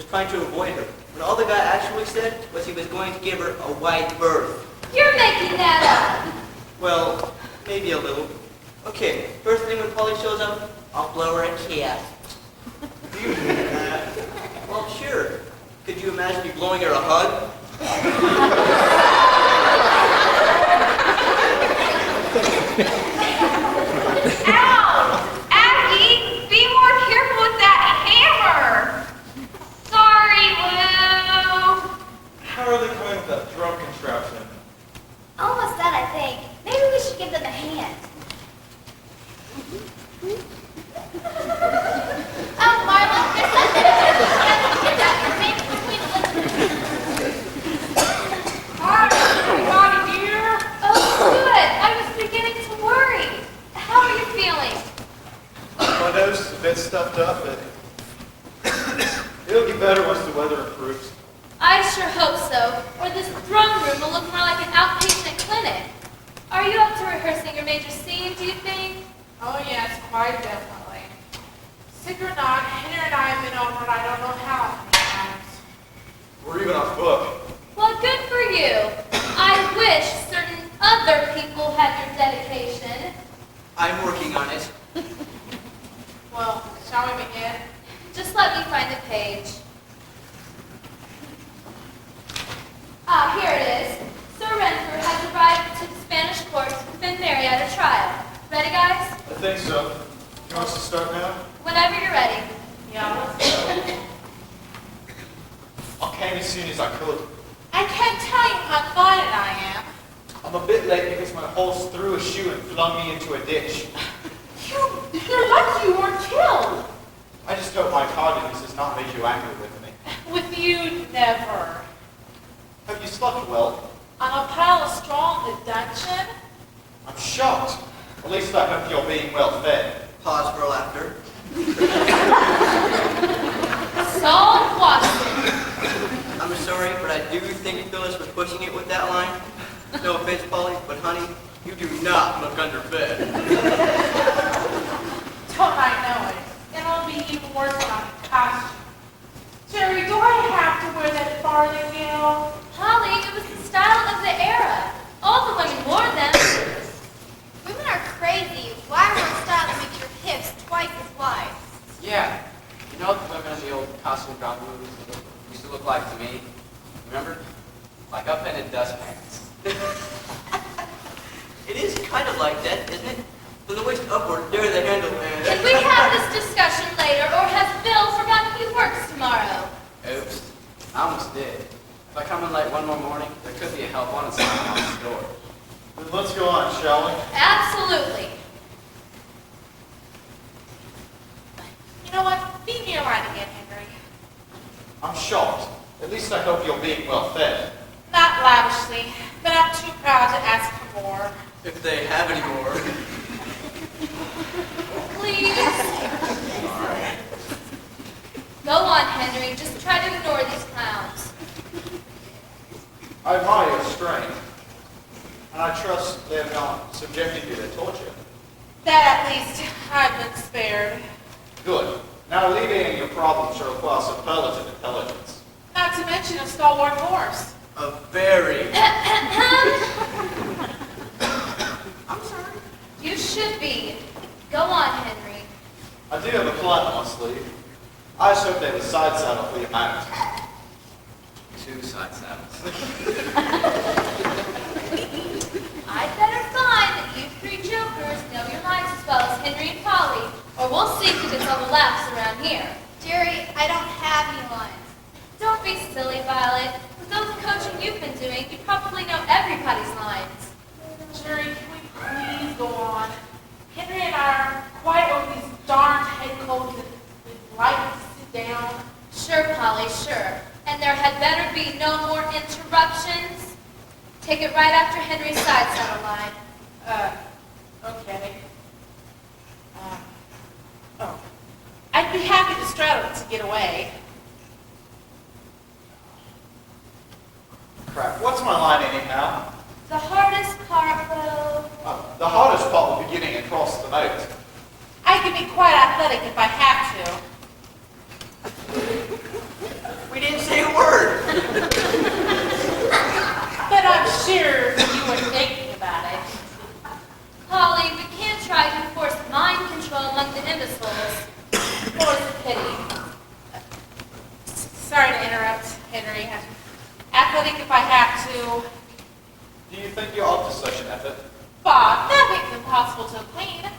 trying to avoid her, when all the guy actually said was he was going to give her a wide berth. You're making that up. Well, maybe a little. Okay, first thing when Polly shows up, I'll blow her a kiss. Do you mean that? Well, sure. Could you imagine me blowing her a hug? Ow! Aggie, be more careful with that hammer. Sorry, Lou. How are they coming with that drum contraption? Almost done, I think. Maybe we should give them a hand. Marla, there's something maybe between the Hi, everybody here. Oh, good. I was beginning to worry. How are you feeling? My nose is a bit stuffed up, but it'll get better once the weather improves. I sure hope so, or this drum room will look more like an outpatient clinic. Are you up to rehearsing your major scene, do you think? Oh yes, quite definitely. Sick or not, Henry and I have been over it I don't know how many times. We're even off book. Well, good for you. I wish certain other people had your dedication. I'm working on it. Well, shall we begin? Just let me find the page. Ah, here it is. Sir Renfrew has arrived to the Spanish court to defend Mary at her trial. Ready, guys? I think so. You want us to start now? Whenever you're ready. Yeah, let's go. I came as soon as I could. I can't tell you how excited I am. I'm a bit late because my horse threw a shoe and flung me into a ditch. You're lucky you weren't killed. I just hope my tardiness has not made you angry with me. With you, never. Have you slept well? On a pile of straw in the dungeon? I'm shocked. At least I hope you're being well fed. Pause for laughter. Saul Watson. I'm sorry, but I do think Phyllis was pushing it with that line. No offense, Polly, but honey, you do not look underfed. Don't I know it? And it'll be even worse when I'm in costume. Jerry, do I have to wear that farthingale? Holly, it was the style of the era. All the women wore them. Women are crazy. Why wear a style that makes your hips twice as wide? Yeah. You know what the women in the old costume drama movies used to look like to me? Remember? Like upended dustpans. It is kind of like that, isn't it? From the waist upward, there the handle and... Can we have this discussion later, or has Bill forgotten he works tomorrow? Oops. I almost did. If I come in late one more morning, there could be a help wanted sign on this door. Then let's go on, shall we? Absolutely. You know what? Be near line again, Henry. I'm shocked. At least I hope you're being well fed. Not lavishly, but I'm too proud to ask for more. If they have any more. Please. Go on, Henry. Just try to ignore these clowns. I admire your strength, and I trust they have not subjected you to torture. That at least I've been spared. Good. Now alleviating your problems shall require superlative intelligence. Not to mention a stalwart horse. A very... I'm sorry. You should be. Go on, Henry. I do have a plan on my sleeve. I just hope they have a side saddle for your mount. 2 side saddles. I'd better find that you 3 jokers know your lines as well as Henry and Polly, or we'll see who gets all the laughs around here. Jerry, I don't have any lines. Don't be silly, Violet. With all the coaching you've been doing, you probably know everybody's lines. Jerry, can we please go on? Henry and I are quite over these darned head colds and we'd like to sit down. Sure, Polly, sure. And there had better be no more interruptions. Take it right after Henry's side saddle line. Okay. I'd be happy to straddle it to get away. Crap, what's my line anyhow? The hardest part, though. The hardest part will be getting across the moat. I can be quite athletic if I have to. But I'm sure you were thinking about it. Polly, we can't try to enforce mind control among the imbeciles. More's a pity. Sorry to interrupt, Henry. I think if I have to, Do you think you're up to such an effort? Bob, nothing's impossible to obtain.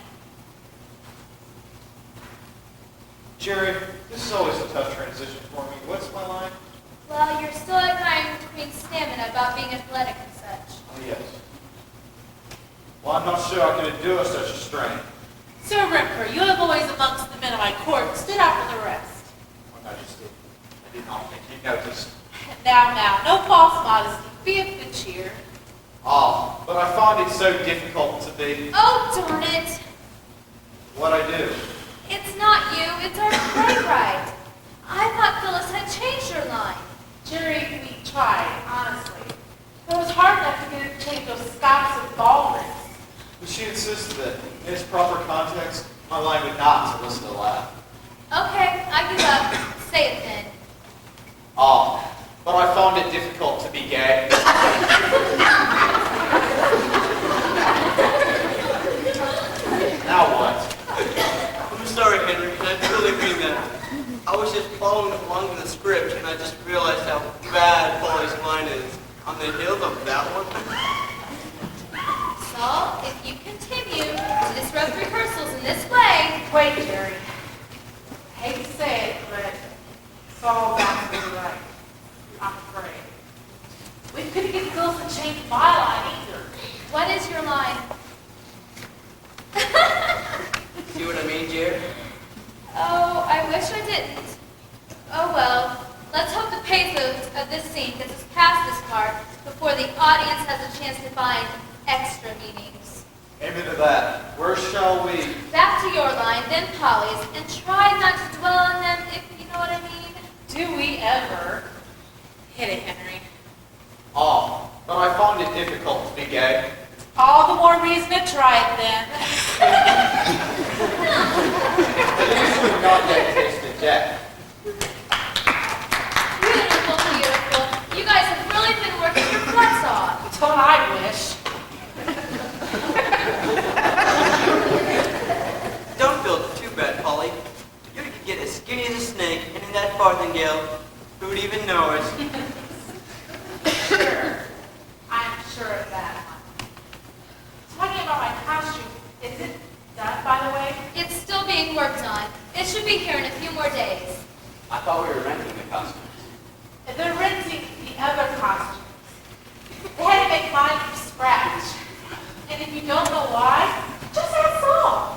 Jerry, this is always a tough transition for me. What's my line? Well, you're still admiring the Queen's stamina about being athletic and such. Oh, yes. Well, I'm not sure I could endure such a strain. Sir Ripper, you have always amongst the men of my court stood out for the rest. Your Majesty, I did not think you noticed. Now, no false modesty. Be of good cheer. Ah, but I find it so difficult to be Oh, darn it! what I do. It's not you, it's our playwright. I thought Phyllis had changed your line. Jerry, we tried, honestly. But it was hard enough to get her to change those Scots and ball rings. But she insisted that, in its proper context, my line would not solicit a laugh. Okay, I give up. Say it then. Ah, but I found it difficult to be gay. Now what? I'm sorry, Henry, and I truly mean that. I was just following along with the script, and I just realized how bad Polly's line is. On the heels of that one. Saul, if you continue to disrupt rehearsals in this way... Wait, Jerry. I hate to say it, but Saul's absolutely right. I'm afraid. We couldn't get Phyllis to change my line either. What is your line? See what I mean, Jerry? Oh, I wish I didn't. Oh well. Let's hope the pathos of this scene gets us past this part before the audience has a chance to find extra meanings. Amen to that. Where shall we? Back to your line, then Polly's, and try not to dwell on them if you know what I mean. Do we ever? Hit it, Henry. Ah, but I found it difficult to be gay. All the more reason to try it then. At least we've not yet tasted death. Beautiful, beautiful. You guys have really been working your butts off. Don't I wish? Don't feel too bad, Polly. You could get as skinny as a snake, and in that farthingale, who would even know it? Sure. I'm sure of that. Talking about my costume, is it done, by the way? It's still being worked on. It should be here in a few more days. I thought we were renting the costumes. They're renting the other costumes. They had to make mine from scratch. And if you don't know why, just ask Saul.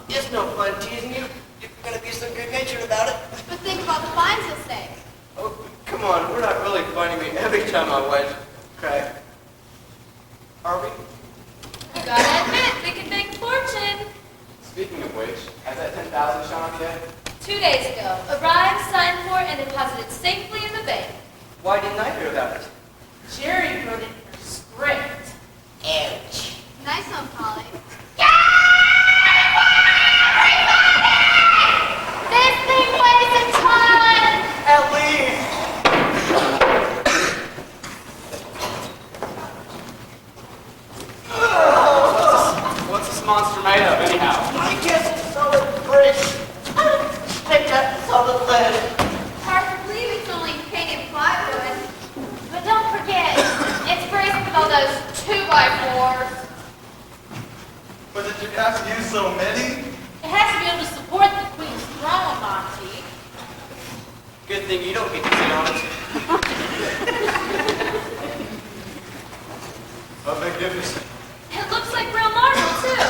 It's no fun teasing you if you're going to be so good-natured about it. But think about the fines you'll save. Oh, come on, we're not really finding me every time my wife crack. Are we? You gotta admit, they can make a fortune. Speaking of which, has that 10,000 shown up yet? 2 days ago, arrived, signed for, and deposited safely in the bank. Why didn't I hear about it? Jerry wrote it in her script. Ouch. Nice one, Polly. This thing weighs a ton! At least. What's this monster made of, anyhow? I guess it's solid brick. Take that solid lead. Hard to believe it's only painted plywood. But don't forget, it's braced with all those 2x4s. But did you have to use so many? It has to be able to support the Queen's throne, Monty. Good thing you don't get to sit on it. Oh, magnificent. It looks like real marble, too.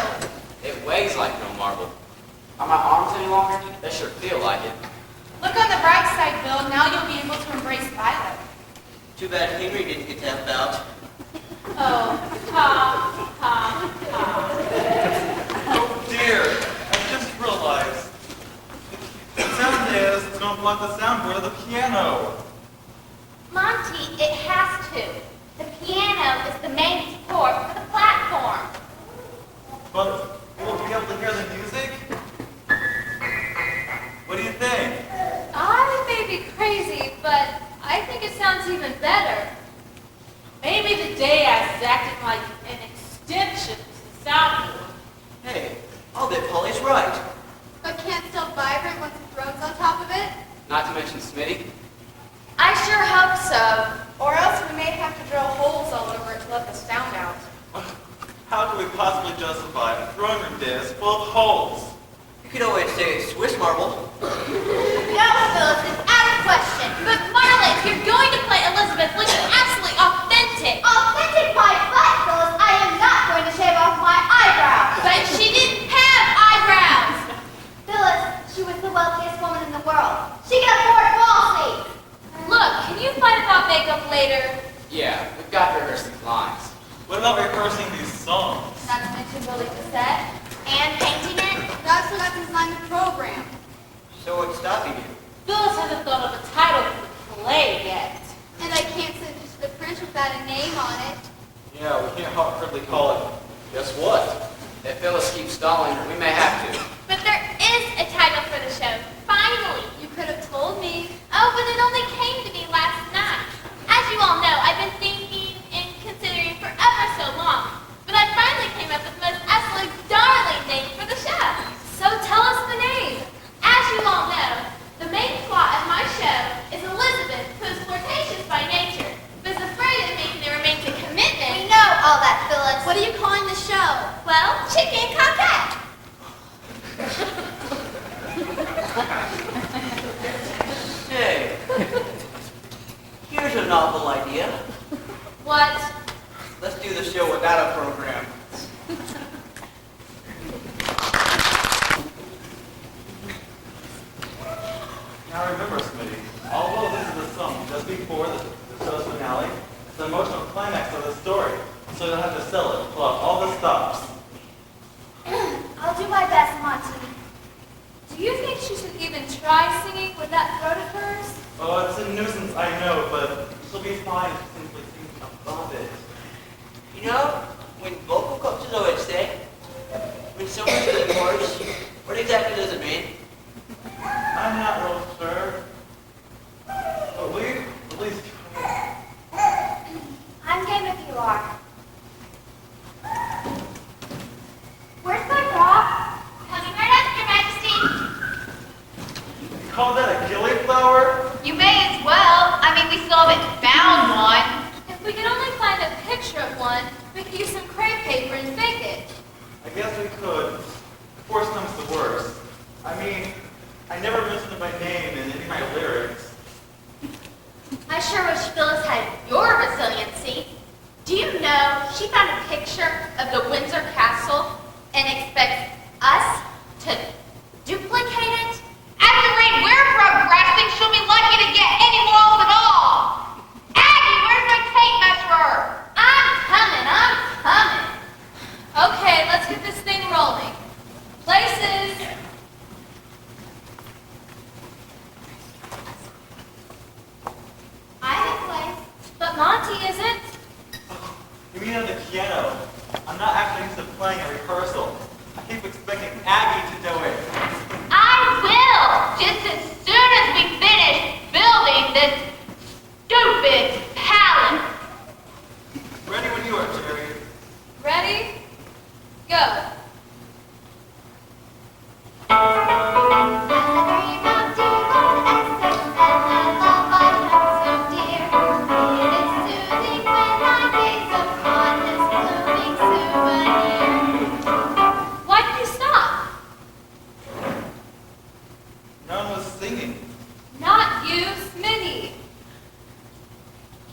It weighs like real marble. Are my arms any longer? They sure feel like it. Look on the bright side, Bill. Now you'll be able to embrace Violet. Too bad Henry didn't get to help out. Oh, ha, ha, ha. Oh dear, I just realized. The sound is going to block the soundboard of the piano. Monty, it has to. The piano is the main support for the platform. But will we be able to hear the music? What do you think? I may be crazy, but I I think it sounds even better. Maybe the day I acted like an extension to the soundboard. Hey, I'll bet Polly's right. But can't still vibrate once the throat's on top of it? Not to mention Smitty. I sure hope so. Or else we may have to drill holes all over it to let the sound out. How could we possibly justify a throwing room disc full of holes? You could always say it's Swiss marble. No, Phyllis, it's out of question. But Marla, if you're going to play Elizabeth, look absolutely authentic. Authentic my butt, Phyllis. I am not going to shave off my eyebrows. But she didn't have eyebrows. Phyllis, she was the wealthiest woman in the world. She can afford ball seats. Look, can you fight about makeup later? Yeah, we've got to rehearse these lines. What about rehearsing these songs? Not to mention building the set. And painting it. That's what I've designed the program. So what's stopping you? Phyllis hasn't thought of a title for the play yet. And I can't send it to the prince without a name on it. Yeah, we can't hardly call it, guess what? If Phyllis keeps stalling, we may have to. But there is a title for the show. Finally. You could have told me. Oh, but it only came to me last night. As you all know, I've been thinking and considering for ever so long. But I finally came up with the most absolute darling name for the show. So tell us the name. As you all know, the main plot of my show is Elizabeth, who is flirtatious by nature, but is afraid of making a romantic We commitment. know all that, Phyllis. What are you calling the show? Well, chicken coquette. Hey, here's a novel idea. What? Let's do the show without a program. Now remember, Smitty, although this is a song just before the show's finale, it's the emotional climax of the story, so you'll have to sell it, pull out all the stops. I'll do my best, Monty. Do you think she should even try singing with that throat of hers? Oh, it's a nuisance, I know, but she'll be fine if she simply sings above it. You know, when vocal coaches always say, when someone's really hoarse, what exactly does it mean? I'm not real sure, but will you at least try? I'm game if you are. Where's my bra? Coming right up, Your Majesty. You call that a gillyflower? You may as well. I mean, we still haven't found one. If we could only find a picture of one, we could use some crepe paper and fake it. I guess we could. If worse comes to worse. I mean, I never mentioned my name in any of my lyrics. I sure wish Phyllis had your resiliency. Do you know she found a picture of the Windsor Castle and expects us to duplicate it? At the rate we're progressing, she'll be lucky to get any walls at all. Aggie, where's my tape measurer? I'm coming. Okay, let's get this thing rolling. Places. I'm in place. But Monty isn't. You mean on the piano? I'm not actually used to playing a rehearsal. I keep expecting Aggie to do it. I will, just as soon as we finish building this stupid palace. Ready when you are, Jerry. Ready? Go. Why did you stop? No one was singing. Not you, Smitty.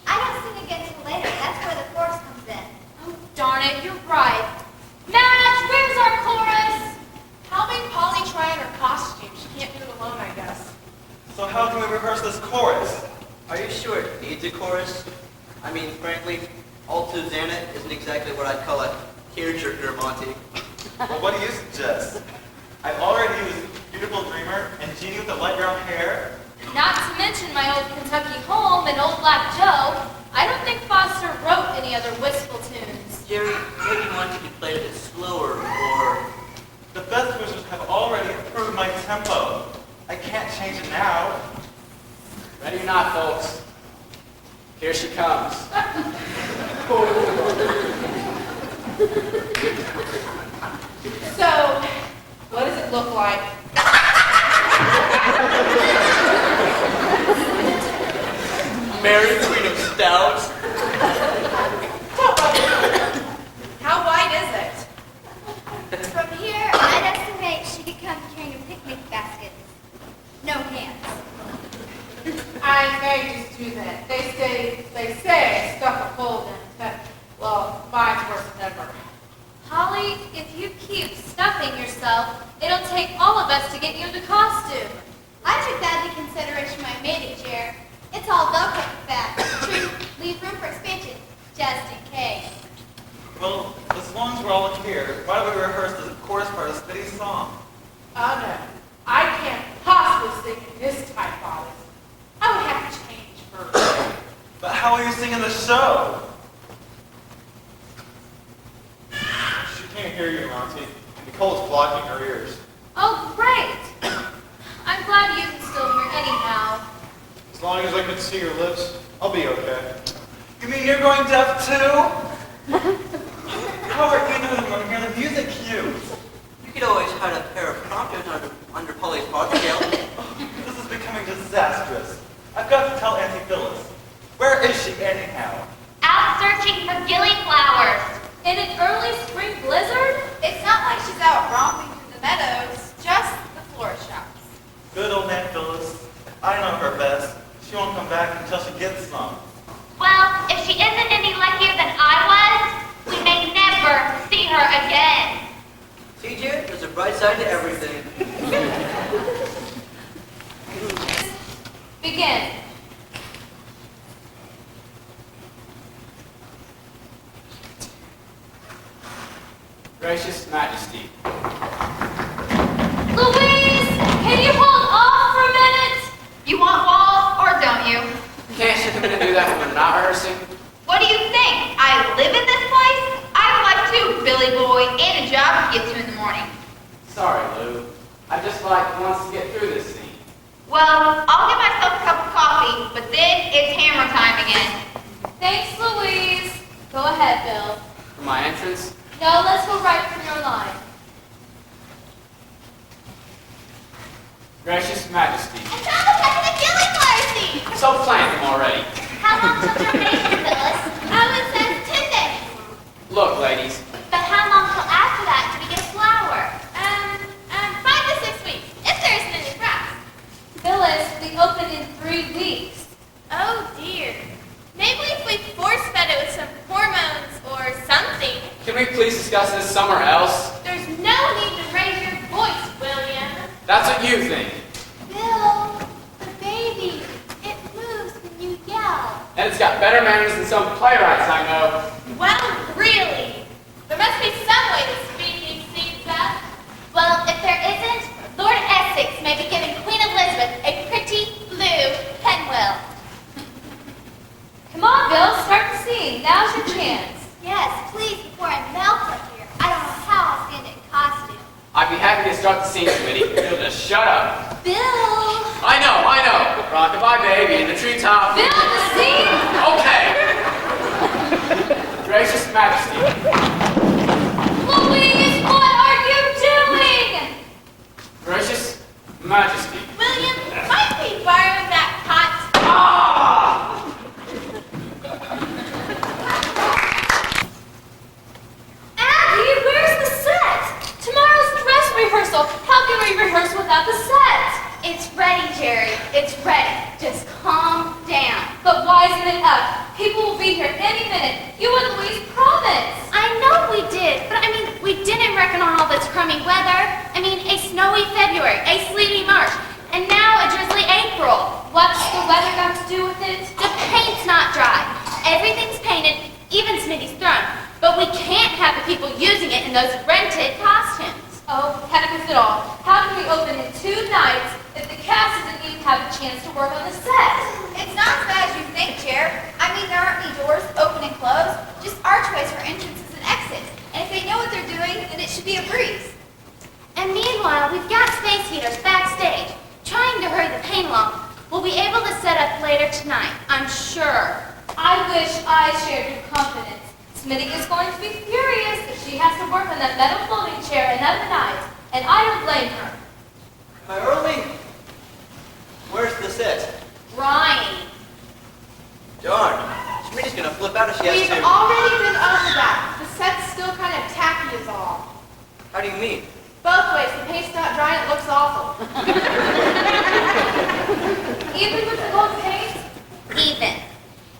I don't sing again till later. That's where the chorus comes in. Oh, darn it, you're right. Madge, where's our chorus? How make Polly try on her costume? She can't do it alone, I guess. So how can we rehearse this chorus? Are you sure it needs a chorus? I mean, frankly, Alto Xana isn't exactly what I'd call a tearjerker, Monty. Well, what do you suggest? I've already used Beautiful Dreamer and Jeannie with the light brown hair. Not to mention my old Kentucky home and old Black Joe. I don't think Foster wrote any other wistful tunes. Jerry, maybe Monty could play it a bit slower, or... The best wishers have already approved my tempo. I can't change it now. Ready or not, folks? Here she comes. So, what does it look like? Mary, Queen of Stouts. How wide is it? From here, I'd estimate she could come carrying a picnic basket. No hands. I may just do that. They say I stuck a hole in it. Well, mine's worse than ever. Holly, if you keep stuffing yourself, it'll take all of us to get you into costume. I took that into consideration when I made it, Jer. It's all Velcro back. True, leave room for expansion, just in case. Well, as long as we're all here, why don't we rehearse the chorus part of Smitty's song? Oh no, I can't possibly sing in this tight bodice. I would have to change first. But how will you sing in the show? She can't hear you, Monty. Nicole's blocking her ears. Oh, great. I'm glad you can still hear anyhow. As long as I can see your lips, I'll be okay. You mean you're going deaf too? How are you doing when you hear the music cues? You could always hide a pair of prompters under Polly's ponytail. This is becoming disastrous. I've got to tell Auntie Phyllis. Where is she anyhow? Out searching for gilly flowers. In an early spring blizzard? It's not like she's out romping through the meadows, just the florist shops. Good old Aunt Phyllis. I know her best. She won't come back until she gets some. Well, if she isn't any luckier than I was, we may never see her again. See, Jared, there's a bright side to everything. Begin. Gracious Majesty. Louise, can you hold off for a minute? You want walls, or don't you? Can't she come in and do that when we're not rehearsing? What do you think? I live in this place? I have a life too, Billy boy, and a job to get to in the morning. Sorry, Lou. I just like once to get through this scene. Well, I'll get myself a cup of coffee, but then it's hammer time again. Thanks, Louise. Go ahead, Bill. For my entrance, No, let's go right for your line. Gracious Majesty. I found the second of gilly flower seed. So plant them already. How long till termination, Phyllis? I would say 10 days. Look, ladies, But how long till after that do we get a flower? 5 to 6 weeks, if there isn't any frost. Phyllis, we open in 3 weeks. Oh dear. Maybe if we force-fed it with some hormones or something. can we please discuss this somewhere else? There's no need to raise your voice, William. That's what you think. Bill, the baby, it moves when you yell. And it's got better manners than some playwrights I know. Well, really. There must be some way to speed these seeds up. Well, if there isn't, Lord Essex may be giving Queen Elizabeth a pretty blue pinwheel. Come on, Bill, start the scene. Now's your chance. Yes, please, before I melt up here. I don't know how I'll stand it in costume. I'd be happy to start the scene committee. You'll just shut up. Bill! I know. Rockabye baby in the treetop. Bill, the scene! Okay. Gracious Majesty. Louise, what are you doing? Gracious Majesty. William, might we borrow that pot? Ah! Aggie, where's the set? Tomorrow's dress rehearsal. How can we rehearse without the set? It's ready, Jerry. It's ready. Just calm down. But why isn't it up? People will be here any minute. You and Louise promised. I know we did, but we didn't reckon on all this crummy weather. A snowy February, a sleety March, and now a drizzly April. What's the weather got to do with it? The paint's not dry. Everything's painted, even Smitty's throne. But we can't have the people using it in those rented costumes. Oh, heavens it all. How can we open in 2 nights if the cast doesn't even have a chance to work on the set? It's not as bad as you think, Jer. There aren't any doors open and closed, just archways for entrances and exits. And if they know what they're doing, then it should be a breeze. And meanwhile, we've got space heaters backstage, trying to hurry the paint along. We'll be able to set up later tonight, I'm sure. wish I shared your confidence. Smitty is going to be furious if she has to work on that metal folding chair another night, and I don't blame her. Am I early? Where's the set? Drying. Darn. Schmitty's gonna flip out if she has We've to. already been over that. The set's still kind of tacky is all. How do you mean? Both ways, the paint's not dry and it looks awful. Even with the gold paint? Even.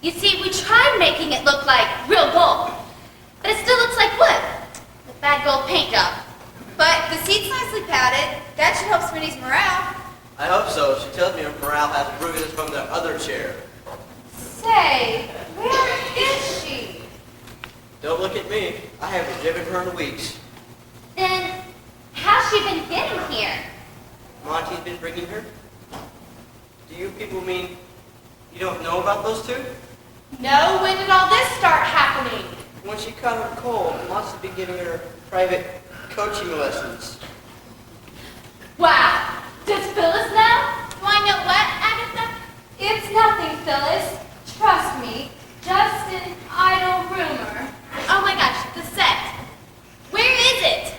You see, we tried making it look like real gold, but it still looks like wood. The bad gold paint job. But the seat's nicely padded. That should help Smitty's morale. I hope so. She tells me her morale has bruises from the other chair. Say, where is she? Don't look at me. I haven't driven her in weeks. Then, how's she been getting here? Monty's been bringing her? Do you people mean you don't know about those two? No, when did all this start happening? When she caught her cold, Monty's been giving her private coaching lessons. Wow, does Phyllis know? Do I know what, Agatha? It's nothing, Phyllis. Trust me, just an idle rumor. Oh my gosh, the set. Where is it?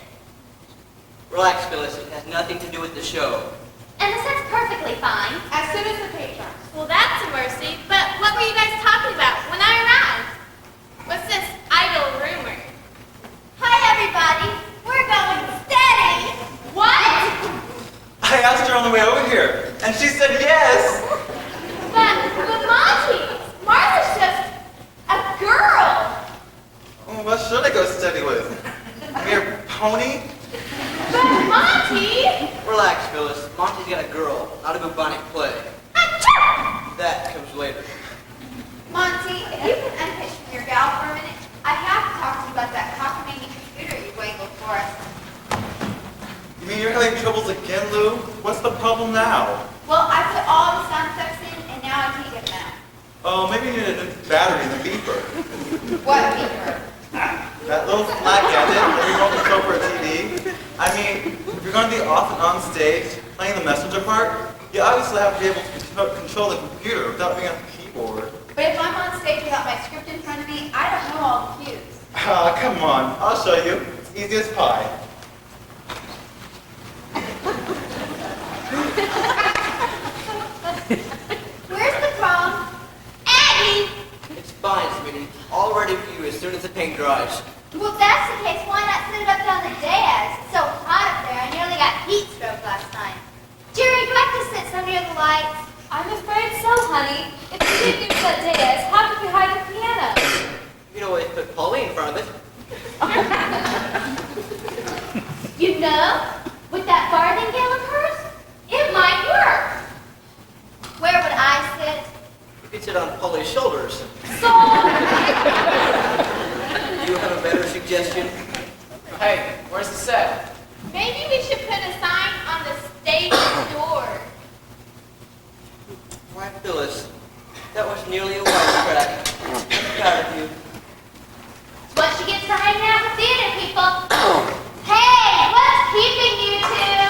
Relax, Phyllis. It has nothing to do with the show. And the set's perfectly fine. As soon as the paint dries. Well, that's a mercy, but what were you guys talking about when I arrived? What's this idle rumor? Hi, everybody. We're going steady. What? I asked her on the way over here, and she said yes. But Monty, Martha's just a girl. Oh, what should I go steady with? A mere pony? But Monty! Relax, Phyllis. Monty's got a girl, not a bubonic plague. Achoo! That comes later. Monty, if you can unhitch from your gal for a minute, I have to talk to you about that cockamamie computer you wangled for us. You mean you're having troubles again, Lou? What's the problem now? Well, I put all the sound effects in, and now I can't get them out. Oh, maybe you need a new battery in the beeper. What beeper? That little flat gadget that you won't control for a TV. I mean, if you're going to be off and on stage playing the messenger part, you obviously have to be able to control the computer without being on the keyboard. But if I'm on stage without my script in front of me, I don't know all the cues. Ah, come on. I'll show you. It's easy as pie. Where's the prom? Aggie! It's fine, sweetie. All ready for you as soon as the paint dries. Well, if that's the case, why not sit it up on the dais? It's so hot up there. I nearly got heat stroke last night. Jerry, do I have to sit so near the lights? I'm afraid so, honey. If you didn't use that dais, how could we hide the piano? You can always put Polly in front of it. You know, with that farthingale of hers, it might work. Where would I sit? You could sit on Polly's shoulders. So, Do you have a better suggestion? Hey, where's the set? Maybe we should put a sign on the stage door. Why, Phyllis, that was nearly a wisecrack. I'm proud of you. It's what she gets for hanging out with theater people. Hey, what's keeping you two?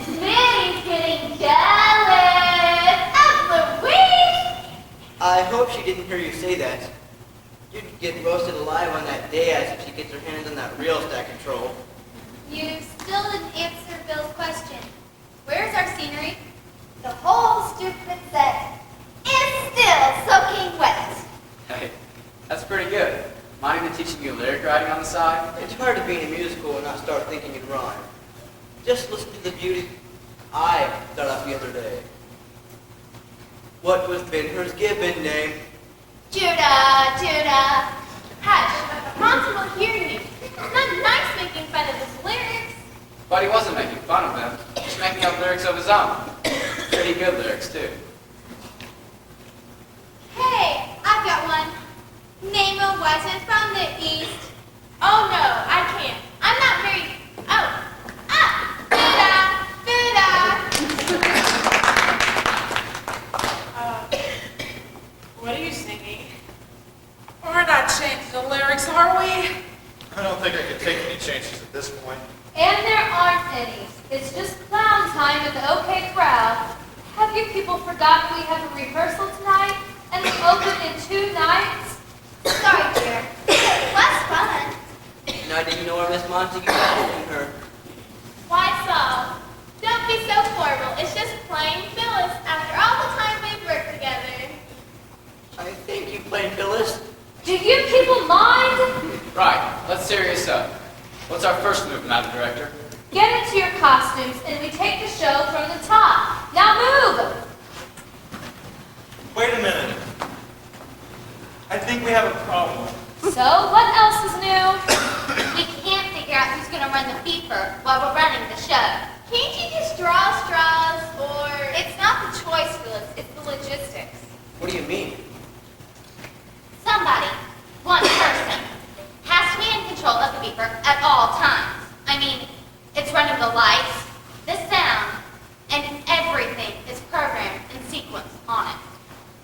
Smitty's getting jealous of Louise. I hope she didn't hear you say that. You'd get roasted alive on that dais if she gets her hands on that real stack control. You still didn't answer Bill's question. Where's our scenery? The whole stupid set is still soaking wet. Hey, that's pretty good. Mind even teaching you lyric writing on the side? It's hard to be in a musical and not start thinking in rhyme. Just listen to the beauty I thought of the other day. What was Ben-Hur's given name? Judah, Judah. Hush, Monty will hear you. It's not nice making fun of his lyrics. But he wasn't making fun of them. Just making up lyrics of his own. Pretty good lyrics, too. Hey, I've got one. Nemo wasn't from the east. Oh no, I can't. I'm not very. Oh. Ah! What are you singing? We're not changing the lyrics, are we? I don't think I could take any chances at this point. and there aren't any. It's just clown time with the OK crowd. Have you people forgotten we have a rehearsal tonight? And we open in 2 nights? Montague and her. Why, Saul? Don't be so horrible. It's just plain Phyllis after all the time we've worked together. I think you played Phyllis. Do you people mind? Right, let's serious up. What's our first move, Madam Director? Get into your costumes and we take the show from the top. Now move! Wait a minute. I think we have a problem. So, what else is new? We can't figure out who's going to run the beeper while we're running the show. Can't you just draw straws or... It's not the choice, Phyllis. It's the logistics. What do you mean? Somebody, one person, has to be in control of the beeper at all times. I mean, it's running the lights, the sound, and everything is programmed in sequence on it.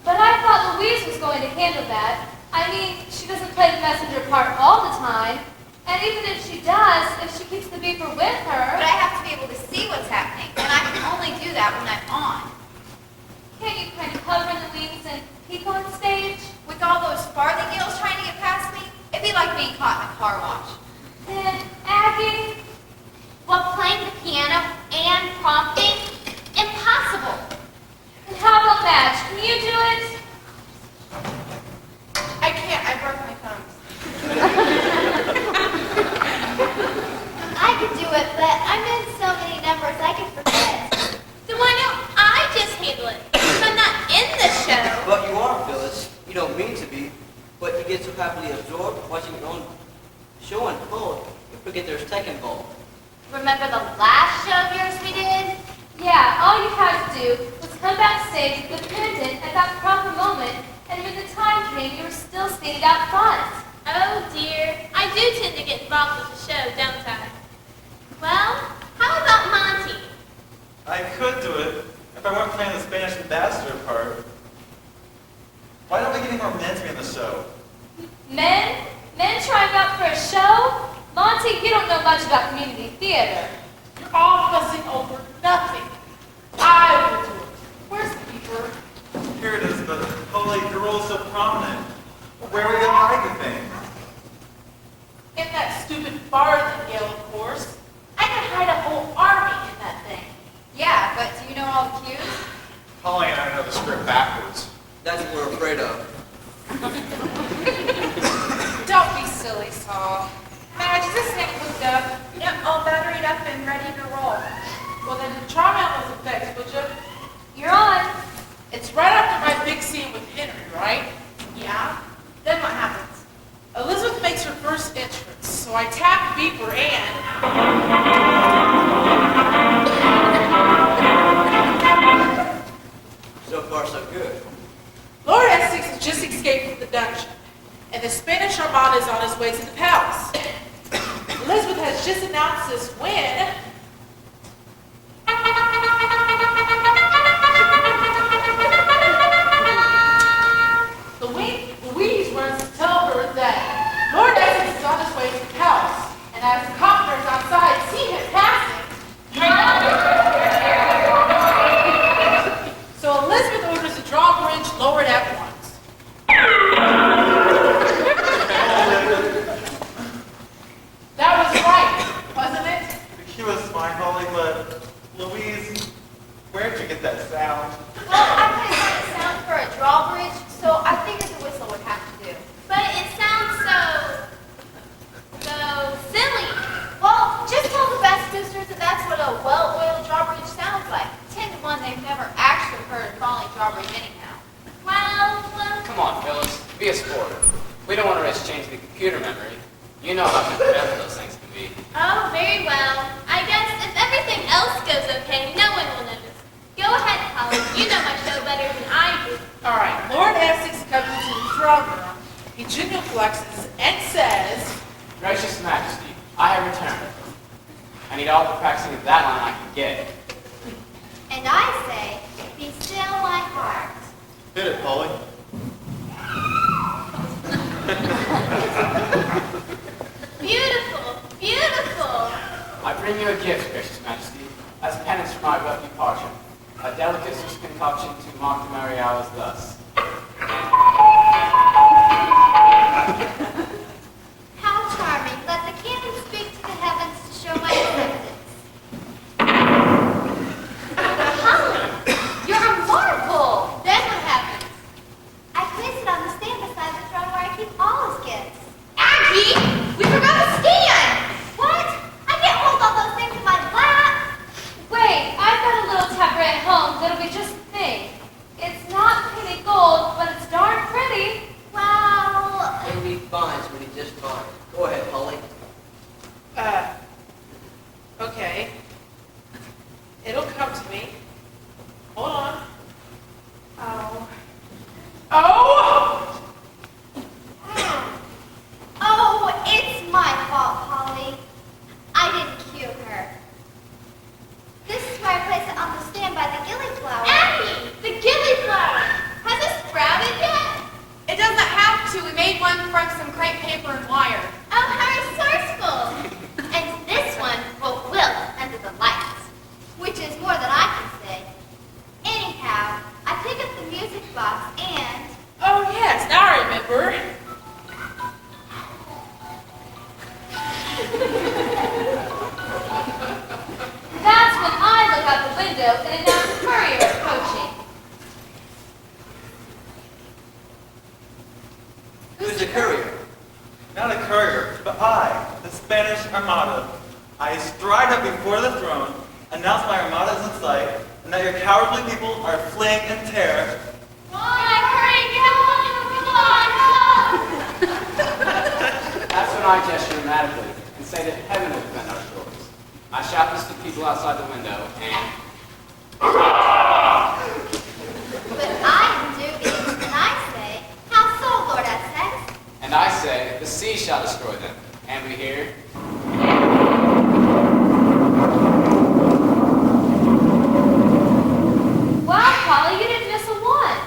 But I thought Louise was going to handle that. I mean, she doesn't play the messenger part all the time. And even if she does, if she keeps the beeper with her... But I have to be able to see what's happening, and I can only do that when I'm on. Can't you kind of hover in the wings and peek on stage? With all those farthingales trying to get past me, it'd be like being caught in a car wash. Then, Aggie... While playing the piano and prompting, impossible. And how about Madge? Can you do it? I can't. I broke my thumbs. I could do it, but I'm in so many numbers I can forget. Then why don't I just handle it? If I'm not in the show. But you are, Phyllis. You don't mean to be, but you get so happily absorbed watching your own show unfold, you forget there's tech involved. Remember the last show of yours we did? Yeah, all you had to do was come backstage with the pendant at that proper moment, and when the time came, you were still standing out front. Oh dear, I do tend to get involved with the show, don't I? Well, how about Monty? I could do it if I weren't playing the Spanish ambassador part. Why don't we get any more men to be in the show? Men? Men trying out for a show? Monty, you don't know much about community theater. You're all fussing over nothing. I will do it. Where's the beeper? Here it is, but holy, your role is so prominent. Where are we going to hide the thing? In that stupid farthingale, of course. I can hide a whole army in that thing. Yeah, but do you know all the cues? Holly and I know the script backwards. That's what we're afraid of. Don't be silly, Saul. Madge, is this thing hooked up? Yep, all batteried up and ready to roll. Well, then try out those effects, would you? You're on. It's right after my big scene with Henry, right? Yeah? Then what happens? Elizabeth makes her first entrance, so I tap beeper and... So far, so good. Lord Essex has just escaped from the dungeon, and the Spanish Armada is on his way to the palace. Elizabeth has just announced this when... Louise runs to tell her that Lord Essex is on his way to the palace, and as the commoners outside see him passing... So Elizabeth orders the drawbridge lowered at once. That was right, wasn't it? The cue is fine, Holly, but Louise, where'd you get that sound? Well, I couldn't find a sound for a drawbridge, so I figured the whistle would have to do. But it sounds so silly. Well, just tell the best boosters that that's what a well-oiled drawbridge sounds like. 10 to 1, they've never actually heard a falling drawbridge anyhow. Well, Come on, Phyllis. Be a sport. We don't want to risk changing the computer memory. You know how temperamental those things can be. oh, very well. I guess if everything else goes okay, no one will notice. Go ahead, Holly. You know my show better than I do. All right, Lord Essex comes into the throne room. He genuflexes and says, Gracious Majesty, I have returned. I need all the practicing of that line I can get. And I say, be still my heart. Hit it, Holly. Beautiful, beautiful. I bring you a gift, Gracious Majesty, as penance for my abrupt departure. A delicate Swiss concoction to mark the merry hours thus. How charming. Let the cannon speak to the Who's the courier? Not a courier, but I, the Spanish Armada. I stride up before the throne, announce my Armada is in sight, and that your cowardly people are fleeing in terror. That's when I gesture dramatically and say that heaven will defend our shores. I shout this to people outside the window, and But I am dubious, and I say, how so, Lord Essex? and I say, the sea shall destroy them. And we hear, Wow, Polly, you didn't miss a one.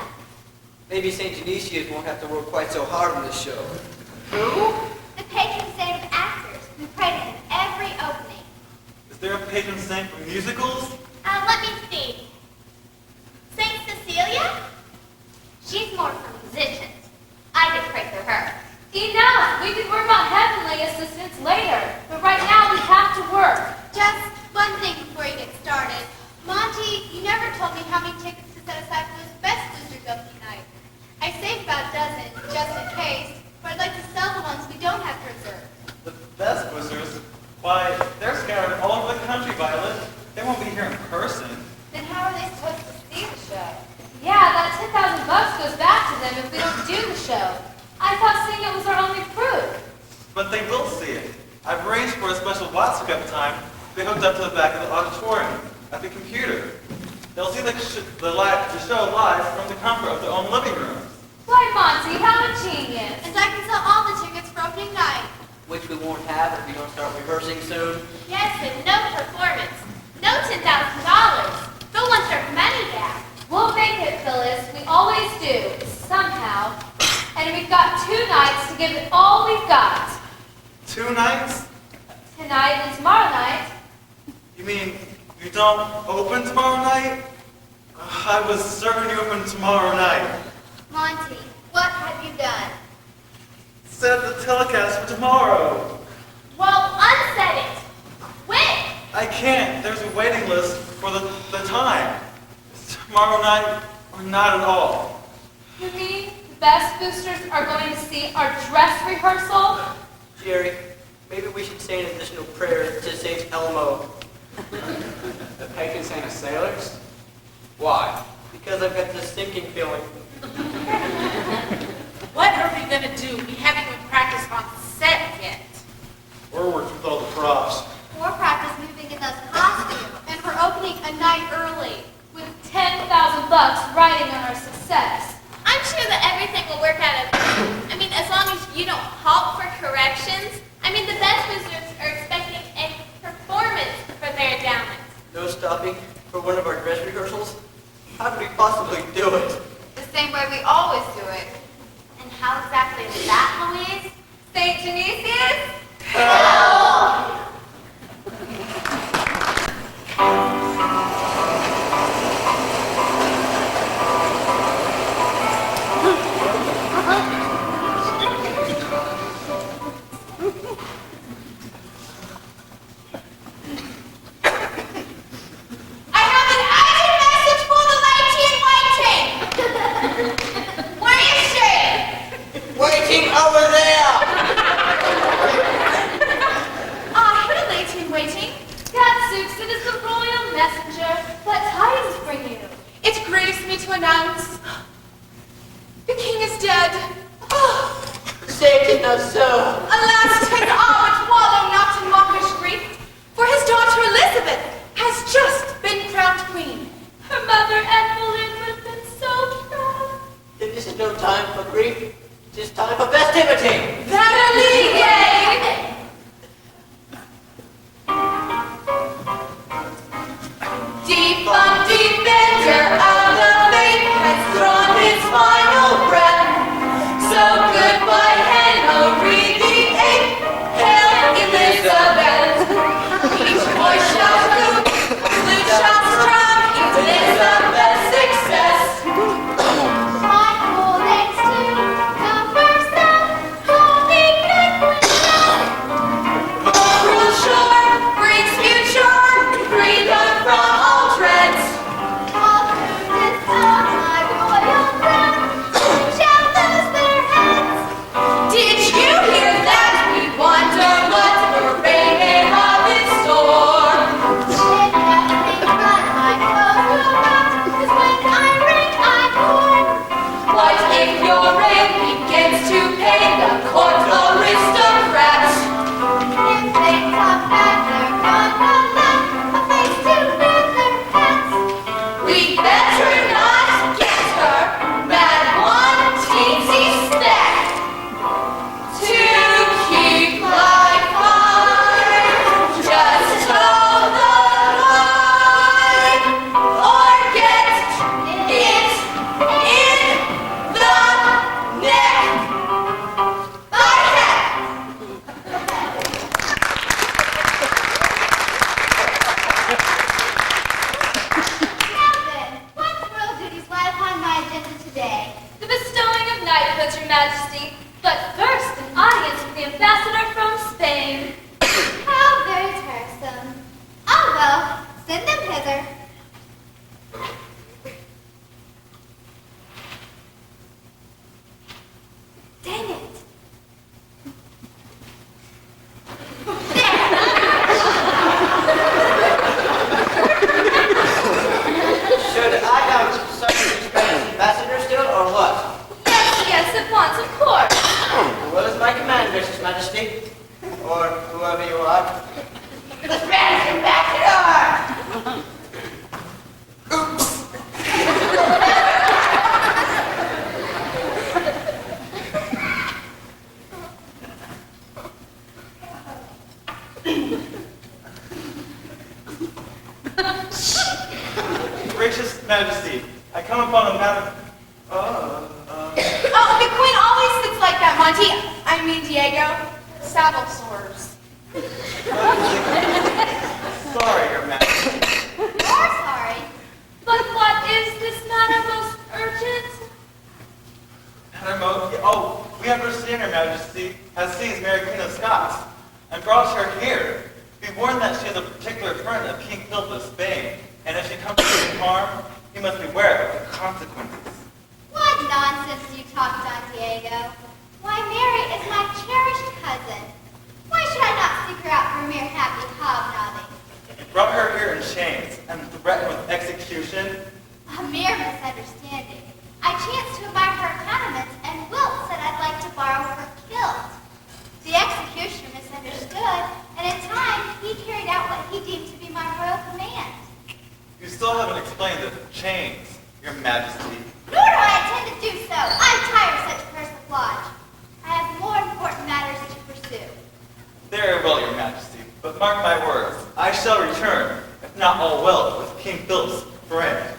Maybe St. Genesius won't have to work quite so hard on this show. who? The patron saint of actors. We pray to him every opening. Is there a patron saint for musicals? Let me see. Saint Cecilia? She's more for musicians. I could pray for her. Enough! We can work about heavenly assistance later. But right now, we have to work. Just one thing before you get started. Monty, you never told me how many tickets to set aside for those best boosters opening night. I saved about a dozen, just in case, but I'd like to sell the ones we don't have to reserve. The best boosters? Why, they're scattered all over the country, Violet. They won't be here in person. Then how are they supposed to see the show? Yeah, that $10,000 goes back to them if we don't do the show. I thought seeing it was our only proof. But they will see it. I've arranged for a special WhatsApp time to be hooked up to the back of the auditorium at the computer. They'll see the show live from the comfort of their own living rooms. Why, Monty, how ingenious. And I can sell all the tickets for opening night. Which we won't have if we don't start rehearsing soon. Yes, and no performance. No $10,000. They'll want their money back. We'll make it, Phyllis. We always do, somehow. And we've got 2 nights to give it all we've got. 2 nights? Tonight and tomorrow night. You mean you don't open tomorrow night? I was certain you open tomorrow night. Monty, what have you done? Set the telecast for tomorrow. Well, unset it. Quick! I can't. There's a waiting list for the time. It's tomorrow night or not at all. You mean the best boosters are going to see our dress rehearsal? Jerry, maybe we should say an additional prayer to Saint Elmo. The patron saint of sailors? Why? Because I've got this sinking feeling. What are we gonna do? We haven't even practiced on set yet. Or worked with all the props. More practice moving in those costumes. And we're opening a night early. With $10,000 riding on our success. I'm sure that everything will work out okay. I mean, as long as you don't halt for corrections. I mean, the best boosters are expecting a performance for their endowment. No stopping for one of our dress rehearsals? How could we possibly do it? The same way we always do it. And how exactly is that, Louise? St. Genesius? I have an urgent message for the lady in waiting. Where is she? Waiting over there! Who lady in waiting? Gadzooks, it is the royal messenger that tidings bring you. It grieves me to announce the king is dead. Oh, Say it not so. alas, 'tis all but wallow not in mockish grief, for his daughter Elizabeth has just been crowned queen. Her mother, Evelyn, would have been so proud. Then this is no time for grief. It is time for festivity. Verily, yea. Defunct defender of the faith has drawn his final breath. So goodbye, Henry VIII. Hail Elizabeth. Each voice shall hoot, flute shall strum, Elizabeth's success. My full thanks to the first of Holy Catholic Church. Majesty. But first, an audience with the ambassador from Spain. How very tiresome. Oh well, send them hither. Dang it. Should I have such a Spanish ambassador still, or what? Yes, at once, of course. What is my command, Gracious Majesty? Or whoever you are. The Spanish ambassador! Gracious Majesty, I come upon a matter. Oh, the queen always sits like that, Monty. I mean, Diego. Saddle sores. Sorry, Your Majesty. You're sorry. But what is this matter most urgent? We understand Her Majesty has seized Mary Queen of Scots and brought her here. Be warned that she is a particular friend of King Philip of Spain, and if she comes to do him harm, he must beware of the consequences. What nonsense you talk, Don Diego. Why, Mary is my cherished cousin. Why should I not seek her out for a mere happy hobnobbing? You brought her here in chains and threatened with execution. A mere misunderstanding. I chanced to admire her countenance, and Wilt said I'd like to borrow her kilt. The executioner misunderstood, and in time he carried out what he deemed to be my royal command. You still haven't explained the chains, Your Majesty. Nor do I intend to do so. I'm tired of such persiflage. I have more important matters to pursue. Very well, Your Majesty, but mark my words, I shall return, if not all well, with King Philip's friend.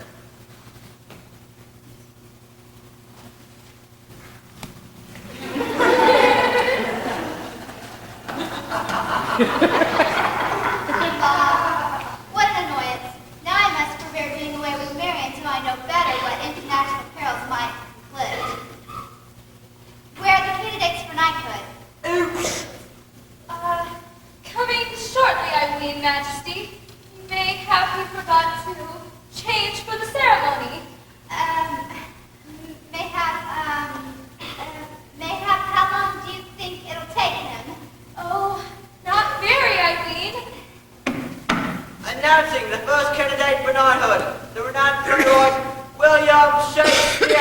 What an annoyance. Now I must forbear being away with Mary until I know better what international perils might inflict. Where are the candidates for knighthood? Coming shortly, I mean, Majesty. Mayhap you forgot to change for the ceremony. Mayhap, how long do you think it'll take him? Oh, not very, I mean. Announcing the first candidate for knighthood, the renowned Lord William Shakespeare!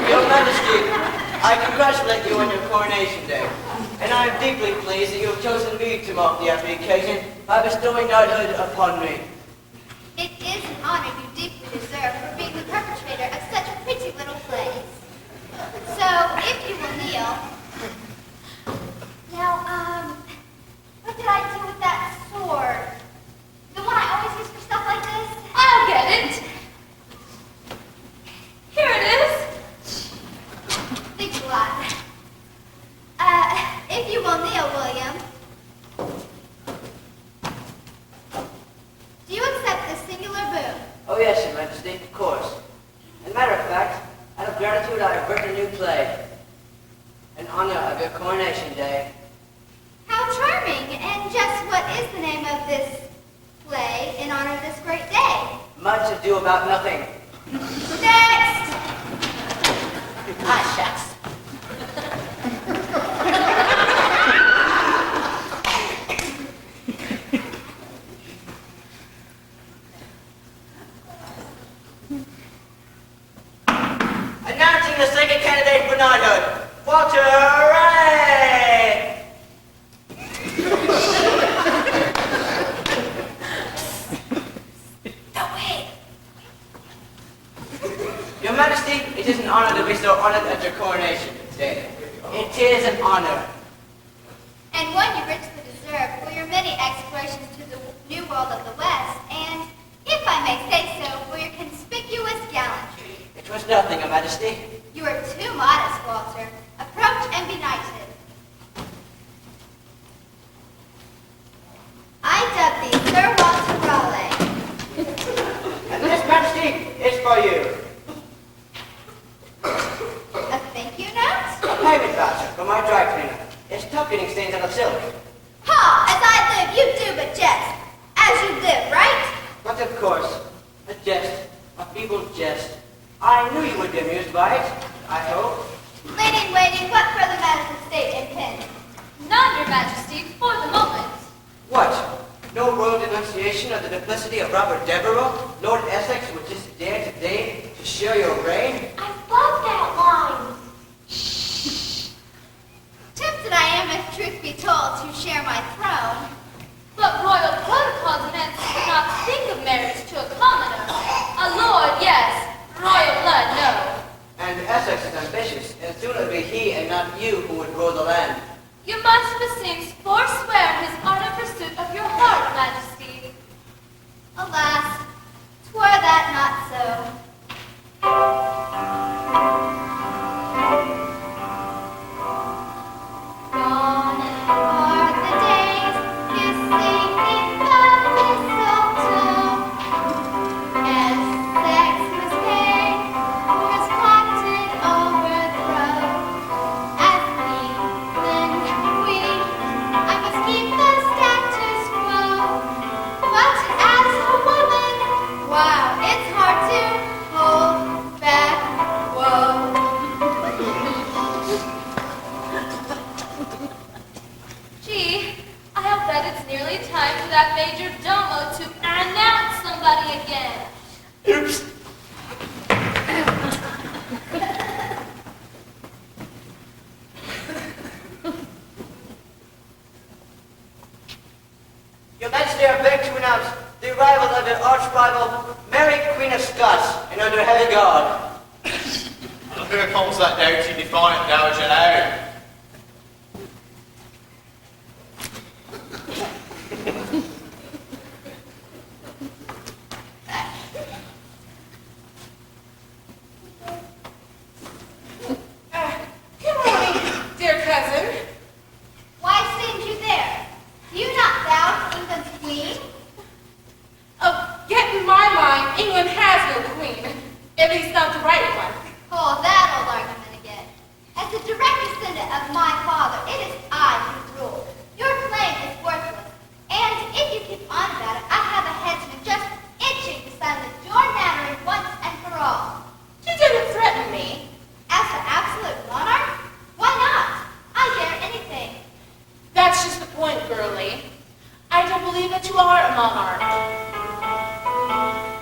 Your Majesty, I congratulate you on your coronation day, and I am deeply pleased that you have chosen me to mark the happy occasion by bestowing knighthood upon me. It is an honor you deeply deserve for being the perpetrator of such pretty little plays. So, if you will kneel. Now, what did I do with that sword? The one I always use for stuff like this? I'll get it. Here it is. Thanks a lot. If you will kneel, William. Do you accept this singular boon? Oh yes, Your Majesty, of course. As a matter of fact, out of gratitude I have written a new play in honor of your coronation day. How charming! And just what is the name of this play in honor of this great day? Much ado about nothing. Next! Ah, shucks. Announcing the second candidate for knighthood, Walter Ray! No way! Your Majesty, it is an honor to be so honored at your coronation day. It is an honor. And one you richly deserve for your many explorations to the new world of the West, and, if I may say so, for your conspicuous gallantry. It was nothing, Your Majesty. You are too modest, Walter. Approach and be knighted. I dub thee Sir Walter Raleigh. And this, Majesty, is for you. getting stains out of silk. Ha! As I live, you do but jest. As you live, right? But of course, a jest, a feeble jest. I knew you would be amused by it, I hope. Lady in waiting, what further matters of state intend? None, Your Majesty, for the moment. What? No royal denunciation of the duplicity of Robert Devereux, Lord Essex, would just dare today to share your reign? I love that line. Tempted I am, if truth be told, to share my throne. But royal protocol demands you would not think of marriage to a commoner. A lord, yes. Royal blood, no. And Essex is ambitious, and soon it'll be he and not you who would rule the land. Your Majesty seems forswear his ardent pursuit of your heart, Majesty. Alas, 'twere that not so. Gone are the days kissing the mistletoe. Essex must pay for his plotted overthrow. As England's queen, I must keep the status quo. But as a woman, wow, it's hard to hold back woe. Gee, I'll bet it's nearly time for that Major Domo to announce somebody again. Oops. Your Majesty, I beg to announce the arrival of your arch-rival, Mary Queen of Scots, and under heavy guard. Here comes that doughty defiant dowager now. Good morning, dear cousin. Why stand you there? Do you not doubt England's queen? Oh, yet in my mind, England has no queen. At least not the right one. Oh, that old argument again. As the direct descendant of my father, it is I who rule. Your claim is worthless. And if you keep on about it, I have a headsman just itching to silence your nattering once and for all. You didn't threaten me. As for absolute monarch, why not? I dare anything. That's just the point, girlie. I don't believe that you are a monarch.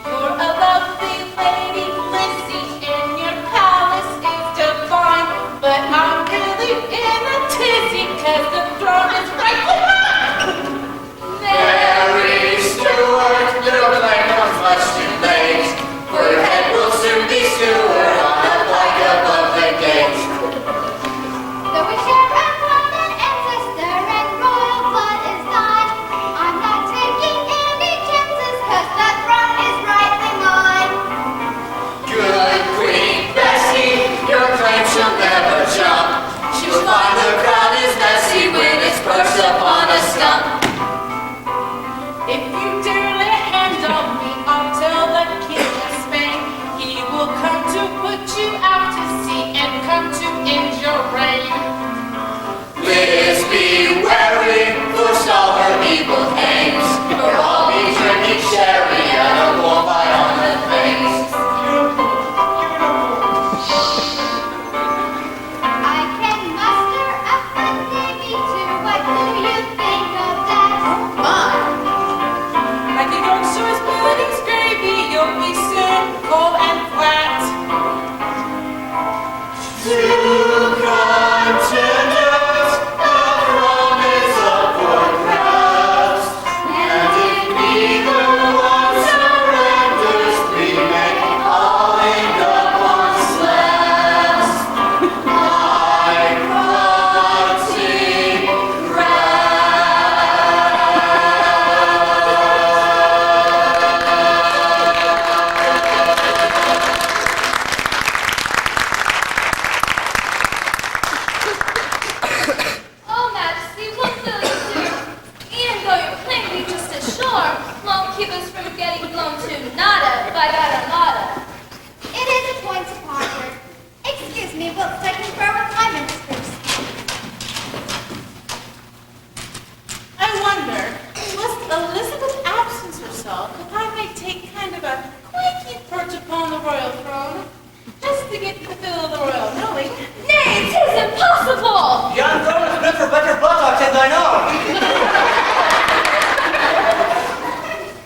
You're a lovely lady, Lizzie, and your palace is divine. But I'm really in a tizzy, 'cause the throne is rightfully mine. Mary Stuart, your claim comes much too late, for your head will soon be Stuart on a pike above the gate. Though we share a common ancestor and royal blood is not, I'm not taking any chances, 'cause the throne is rightly mine. Good Queen Bessie, your claim shall never jump. She will find the crown is messy when it's perched upon a stump. If you dare lay a hand on me, I'll tell the king of Spain. He will come to put you out to sea and come to end your reign. Liz, be wary, forestall her evil aims, or I'll be drinking sherry and a warm bite on the face. I can muster a Monday meter. What do you think of that? Like the Yorkshire's pudding's gravy, you'll be soon cold and flat. Two contenders, the promise of for grabs, and if neither one surrenders, we may all end up on slabs. Like rotting Oh, Majesty, what will you do? Even though your claim be just as sure, won't keep us from getting blown to nada by that armada. It is a point to ponder. Excuse me, whilst I confer with my ministers. get the fill of the royal knowing. Nay, 'tis impossible! Yon throne is meant for better buttocks than thine own.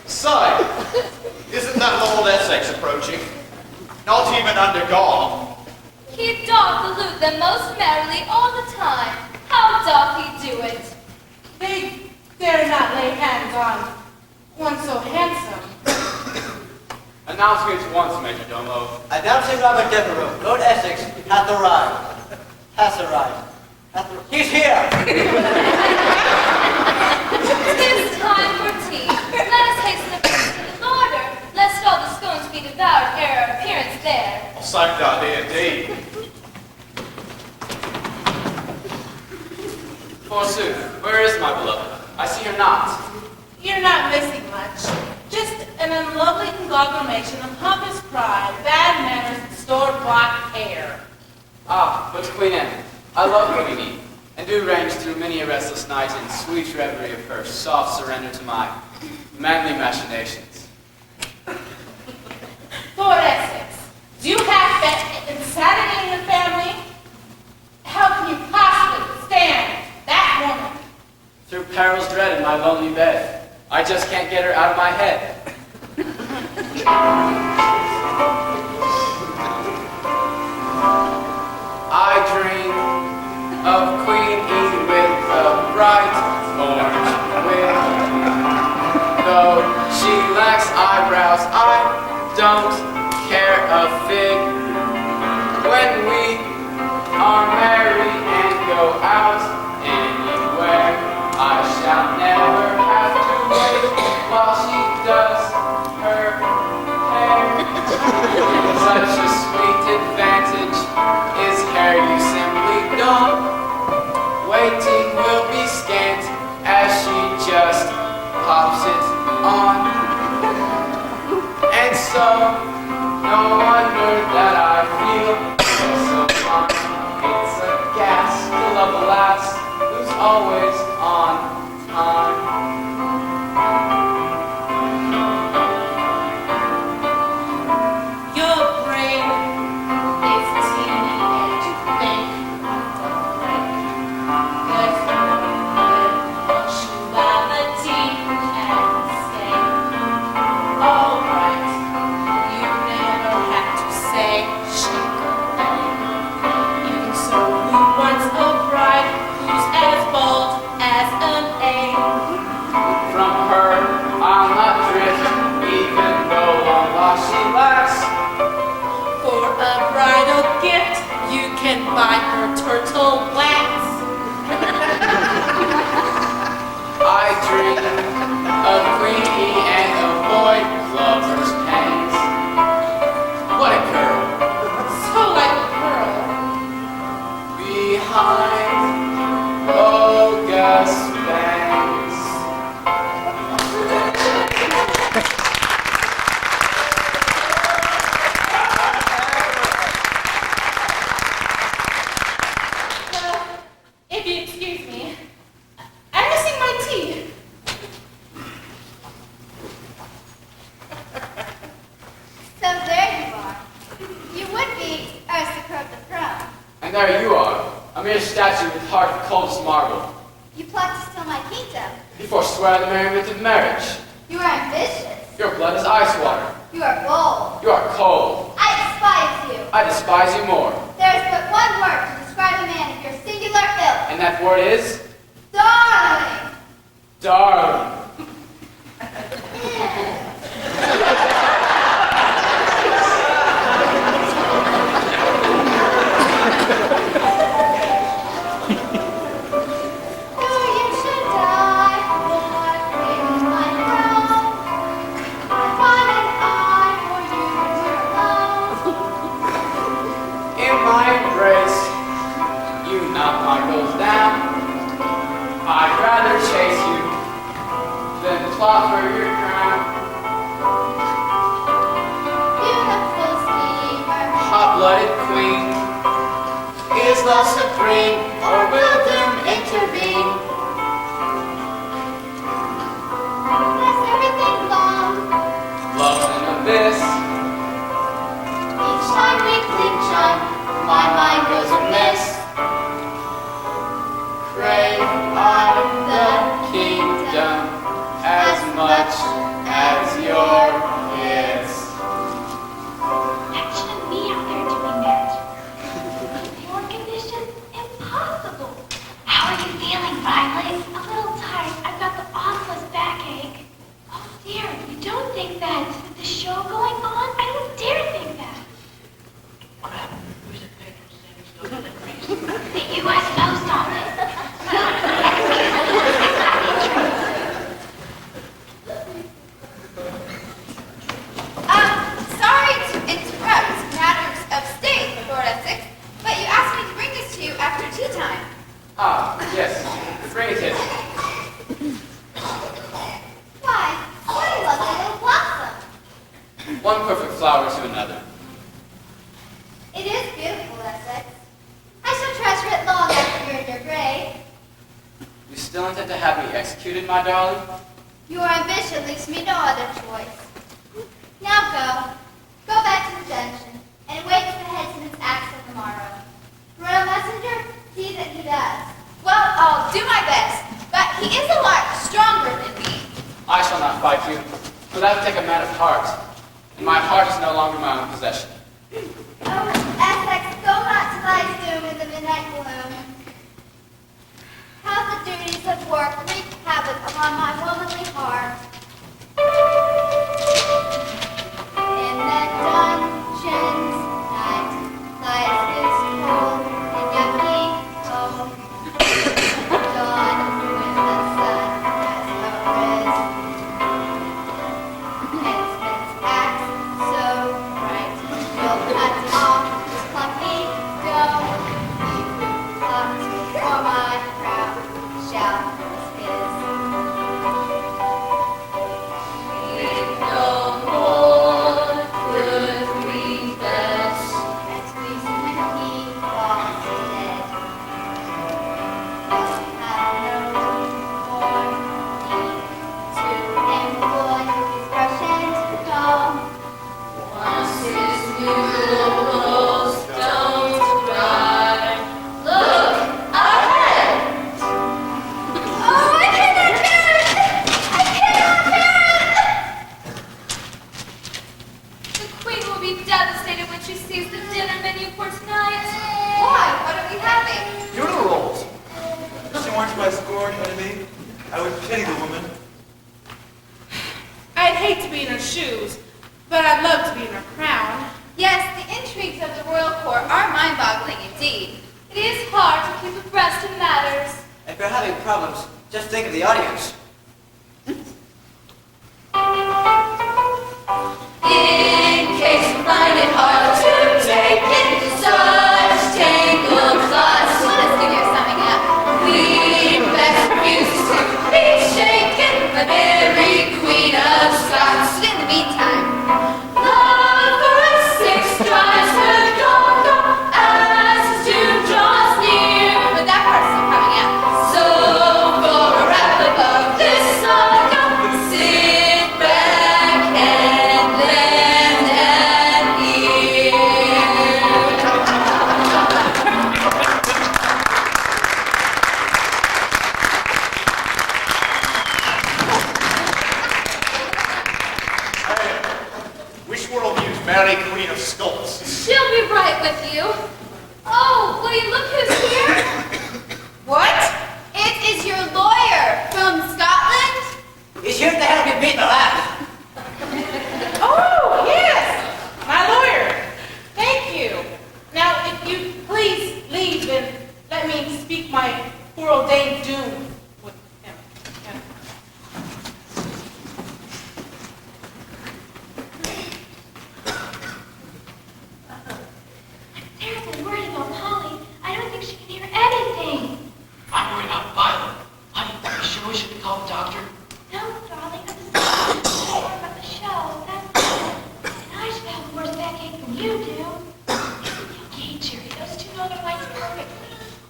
Son, isn't that old Essex approaching? Not even under guard. He doth salute them most merrily all the time. How doth he do it? They dare not lay hands on one so handsome. Announce me at once, Majordomo. Announcing Robert Devereux, Lord Essex, hath arrived. Has arrived. He's here! 'Tis time for tea. Let us hasten to the order, lest all the scones be devoured ere our appearance there. I'll save that here indeed. Forsooth, where is my beloved? I see her not. You're not missing much. Just an unlovely conglomeration of pompous pride, bad manners, and store-bought hair. Ah, but Queen Anne, I love Queenie, and do range through many a restless night in sweet reverie of her soft surrender to my manly machinations. Lord Essex, do you have insanity in the family? How can you possibly stand that woman? Through perils dread in my lonely bed, I just can't get her out of my head. I dream of Queen E with a bright orange wig. Though she lacks eyebrows, I don't care a fig. When we are merry and go out anywhere, I shall never have to wait while she does her hair. Such a sweet advantage is hair you simply don't. Waiting will be scant as she just pops it on. And so, no wonder that I feel so fine. It's a gas to love a lass who's always on time. Your brain is teeny and you think don't like. Good, push you by the teeth and say, all right. You never have to say sugar. You can so who wants a bride who's as bold as an egg. From her I'll not drift, even though long lost she lacks. For a bridal gift, you can buy her turtle wax. I dream of Queenie and avoid lover's pangs. What a girl! So like a pearl. Behind bogus bangs. If you excuse me, I'm missing my tea. So there you are. You would be aristocrat of the throne. And there you are, a mere statue with heart of coldest marble. You plot to steal my kingdom. You forswear the merriment of marriage. You are ambitious. Your blood is ice water. You are bold. You are cold. I despise you. I despise you more. There is but one word to describe a man of your singular ilk. And that word is Darling. darling. Though you should die for in my throne, find an eye for you alone. In my embrace, you knock my goals down. I'd rather chase you than plot for your crown. Beautiful schemer. Hot-blooded queen, is love supreme, or will doom intervene? Bless everything long. Love's an abyss, Each time we clinch time my mind goes amiss, crave I the kingdom as much as your kiss. Imagine me out there doing that. Your condition? Impossible. How are you feeling, Violet? A little tired. I've got the awfulest backache. Oh dear, you don't think that with the show going on? I don't dare think that. What happened? Who's the picture? The U.S. Post Office. Sorry to interrupt matters of state, Lord Essex, but you asked me to bring this to you after tea time. Ah, yes. Bring it in. Why, what a lovely little blossom. One perfect flower to another. It is beautiful, Essex. I shall treasure it long after you're in your grave. You still intend to have me executed, my darling? Your ambition leaves me no other choice. Now go. Go back to the dungeon and wait for the headsman's axe on the morrow. Royal messenger, see that he does. Well, I'll do my best, but he is a lot stronger than me. I shall not fight you, for that would take a man of heart, and my heart is no longer my own possession. Oh, Essex, go not to thy doom in the midnight gloom. How the duties of work wreak havoc upon my womanly heart. In the dungeon's night lies his cold and empty home. Dawn when the sun has arisen. Headsman's axe so bright will cut off his clumsy dome. Plucked for my crown shall his. No more could we best. As we when he falls dead. We'll have no more need to employ his brush and comb. Once his noodles don't cry. Look ahead! Oh, I cannot bear it! I cannot bear it! The Queen will be devastated when she sees the dinner menu for tonight. Why? What are we having? Noodle rolls. If she weren't my scorned enemy, I would pity the woman. I'd hate to be in her shoes, but I'd love to be in her crown. Yes, the intrigues of the royal court are mind-boggling indeed. It is hard to keep abreast of matters. If you're having problems, just think of the audience. In case you find it hard to take in such tangled thoughts, Let us give you a summing up. we best refuse to be shaken by Mary, Queen of Scots. But in the meantime, Love for a six drives her go-go as his doom draws near. but that part's still coming out. So for a wrap-up of this saga, sit back and lend an ear. Which world views Mary, Queen of Scots? She'll be right with you. Oh, will you look who's here? What? It is your lawyer from Scotland? He's here to help you beat the laugh. Oh, yes, my lawyer. Thank you. Now, if you please leave and let me speak my foreordained doom with him. Yeah. Terribly worried about Polly. I don't think she can hear anything. I'm worried about Violet. Honey, are you sure we should call the doctor? No, darling, I'm just more about the show. That's it. And I should have a worse backache than you do. Okay, Jerry, those two know their lines perfectly.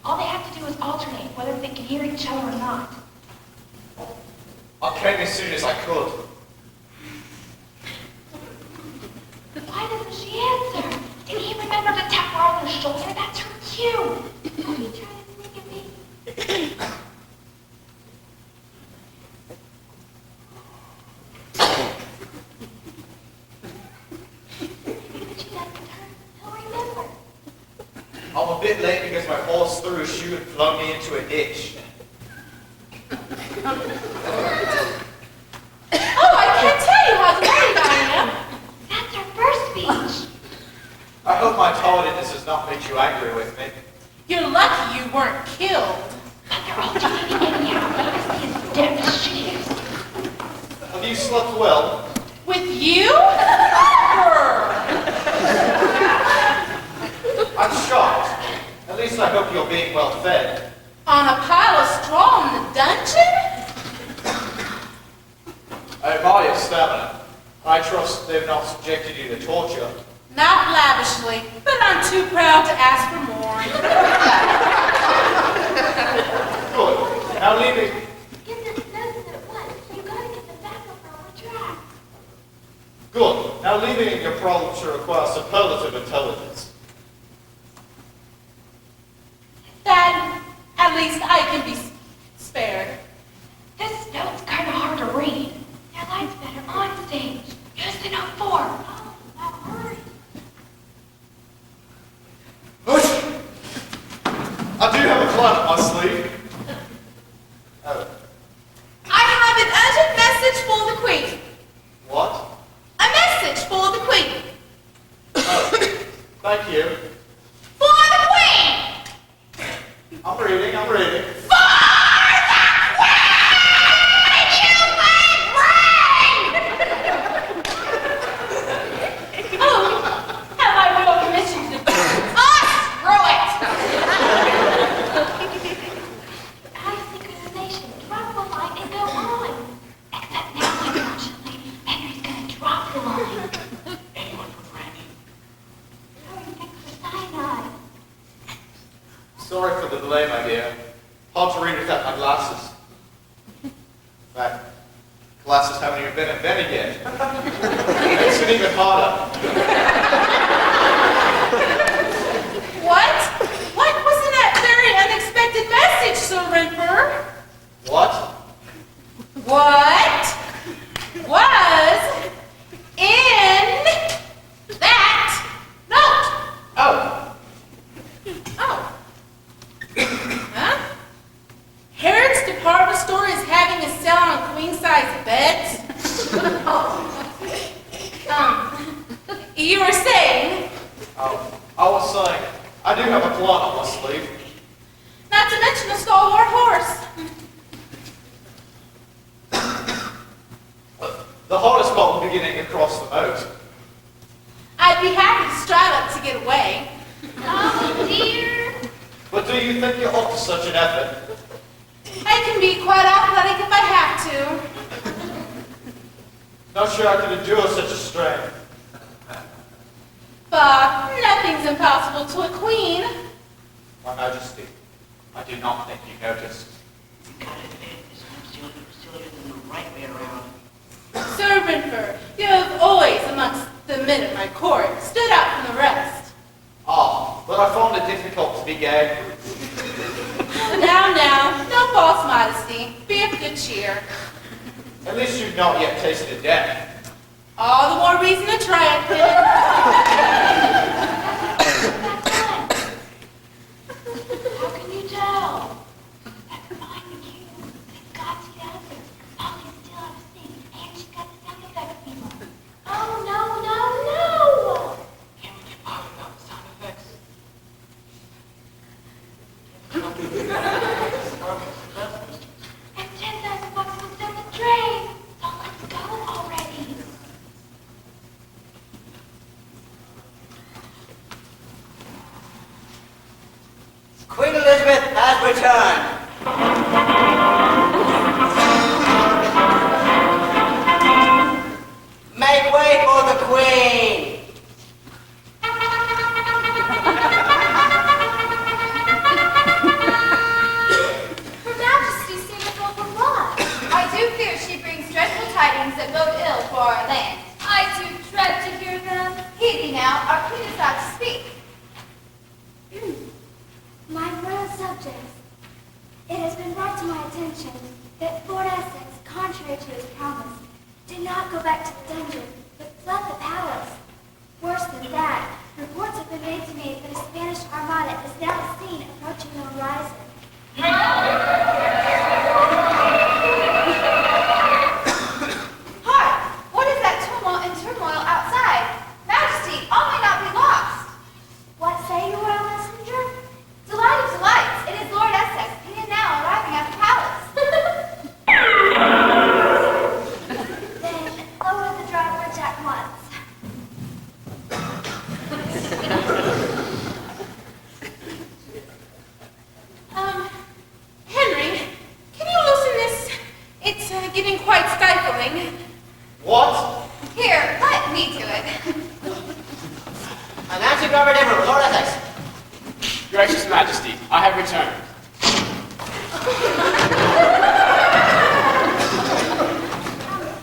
All they have to do is alternate, whether they can hear each other or not. I came as soon as I could. Why doesn't she answer? Did he remember to tap her shoulder, that's her cue. Don't be trying to sneak at me. But she doesn't turn. He'll remember. I'm a bit late because my horse threw a shoe and flung me into a ditch. Oh, I can't tell you how delighted I am. That's her first speech. I hope my tardiness has not made you angry with me. You're lucky you weren't killed. But they're all doing it anyhow. Honesty is dead as she is. Have you slept well? With you? Never! I'm shocked. At least I hope you're being well fed. On a pile of straw in the dungeon? I admire your stamina. I trust they've not subjected you to torture. Not lavishly, but I'm too proud to ask for more. Good. Now leave me. Get this notice at once. You gotta get them back up on the track. Good. Now leave me in your problems to require superlative intelligence. Then, at least I can be spared. This note's kind of hard to read. Their light's better on stage. Use the note 4. Oh, that hurts. I do have a plan up my sleeve. I have an urgent message for the Queen. What? A message for the Queen. Thank you. For the Queen! I'm reading. For the Queen! Oh, have I royal permission to do screw it! High synchronization. Drop the line and go on. Except now, unfortunately, Henry's gonna drop the line. Anyone for Brandy? Hurry, fix the cyanide. Sorry for the delay, my dear. Hard to read without my glasses. In fact, glasses haven't even been invented yet. Makes it even harder. What? What was in that very unexpected message, Sir Rimper? What? What was in that note? Oh, Oh. Huh? Harrod's department store is having a sale on queen-size beds? You were saying? I was saying, I do have a plan up my sleeve. Not to mention a stalwart horse. The hardest part will be getting across the moat. I'd be happy to stride up to get away. Oh, dear. But do you think you're up to such an effort? I can be quite athletic if I have to. Not sure I could endure such a strain. But nothing's impossible to a queen. My Majesty, I do not think you noticed. Gotta admit, this one's still getting the right way around. Sir Rimper, you have always, amongst the men of my court, stood out from the rest. Ah, but I found it difficult to be gay. Now, no false modesty. Be of good cheer. At least you've not yet tasted death. All the more reason to try it, then. How can you tell? Never mind the cue. They've got to get out there. Polly's still out of sync, and she's got the sound effects people. Oh, no. Can we get Polly without the sound effects? And $10,000 was down the drain. So let's go already. Queen Elizabeth has returned. Make way for the Queen. Her Majesty seemeth overwrought. I do fear she brings dreadful tidings that bode ill for our land. I do dread to hear them. Heed thee now, our queen is about to speak. mentioned that Lord Essex, contrary to his promise, did not go back to the dungeon, but fled the palace. Worse than that, reports have been made to me that a Spanish armada is now seen approaching the horizon. Hark! What is that tumult and turmoil outside? Majesty, all may not be lost. What say you, royal messenger? Delight of delights! It is Lord Essex. He is now arriving at the palace. Then lower the drawbridge at once. Henry, can you loosen this? It's getting quite stifling. What? Here, let me do it. An anti-government ever, Lord Essex. Gracious Majesty, I have returned.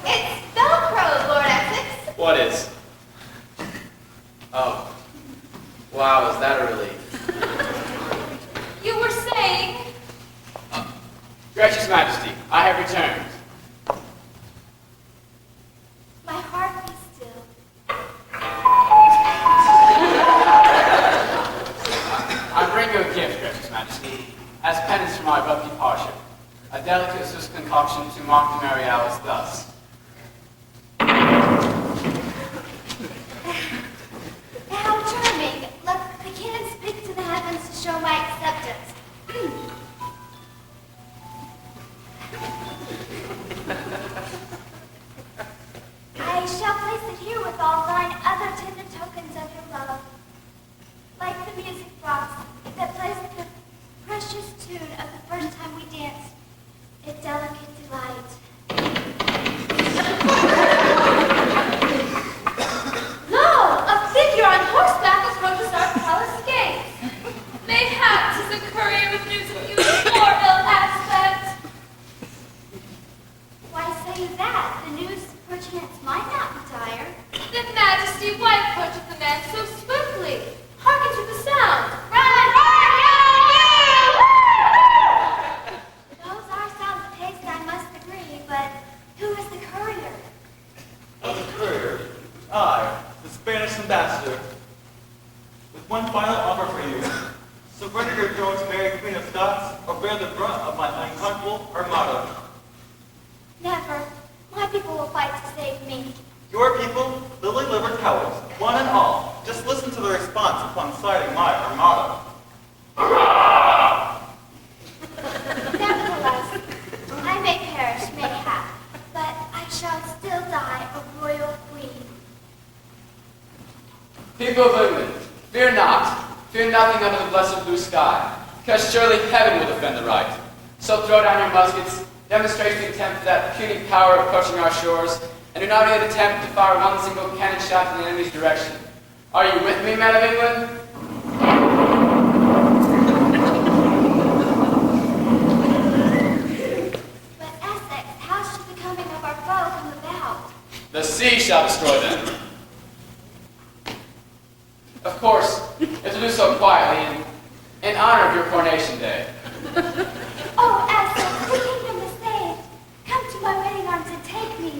It's Velcro, Lord Essex. What is? Oh. Wow, is that a relief? You were saying? Gracious Majesty, I have returned. My heart be still. I bring you a gift, Gracious Majesty, as penance for my abrupt departure. A delicate Swiss concoction to mark the merry hours thus. How charming. Let the cannon speak to the heavens to show my acceptance. I shall place it here with all thine other tender tokens of your love. Like the music box that plays the precious tune of the first time we danced. A delicate delight. Lo! A figure on horseback approaches our palace gates. Mayhap 'tis a courier with news of you more ill aspect. Why say you that? The news perchance might not be dire. Then, Majesty, why approacheth the man so swiftly? Hearken to the sound. Those are sounds of haste, I must agree, but who is the courier? Of the courier, I, the Spanish ambassador, with one final offer for you. Surrender your throne to Mary, Queen of Scots, or bear the brunt of my unconquerable armada. Never. My people will fight to save me. Your people, lily-livered cowards, one and all, just listen to the response upon sighting my armada. Nevertheless, I may perish, mayhap, but I shall still die a royal queen. People of England, fear not. Fear nothing under the blessed blue sky, because surely heaven will defend the right. So throw down your muskets, demonstrate the attempt of that puny power approaching our shores, and do not even attempt to fire one single cannon shot in the enemy's direction. Are you with me, men of England? But Essex, how should the coming of our foe come about? The sea shall destroy them. Of course, it will do so quietly in honor of your coronation day. Oh, Essex, the kingdom is saved. Come to my waiting arms and take me.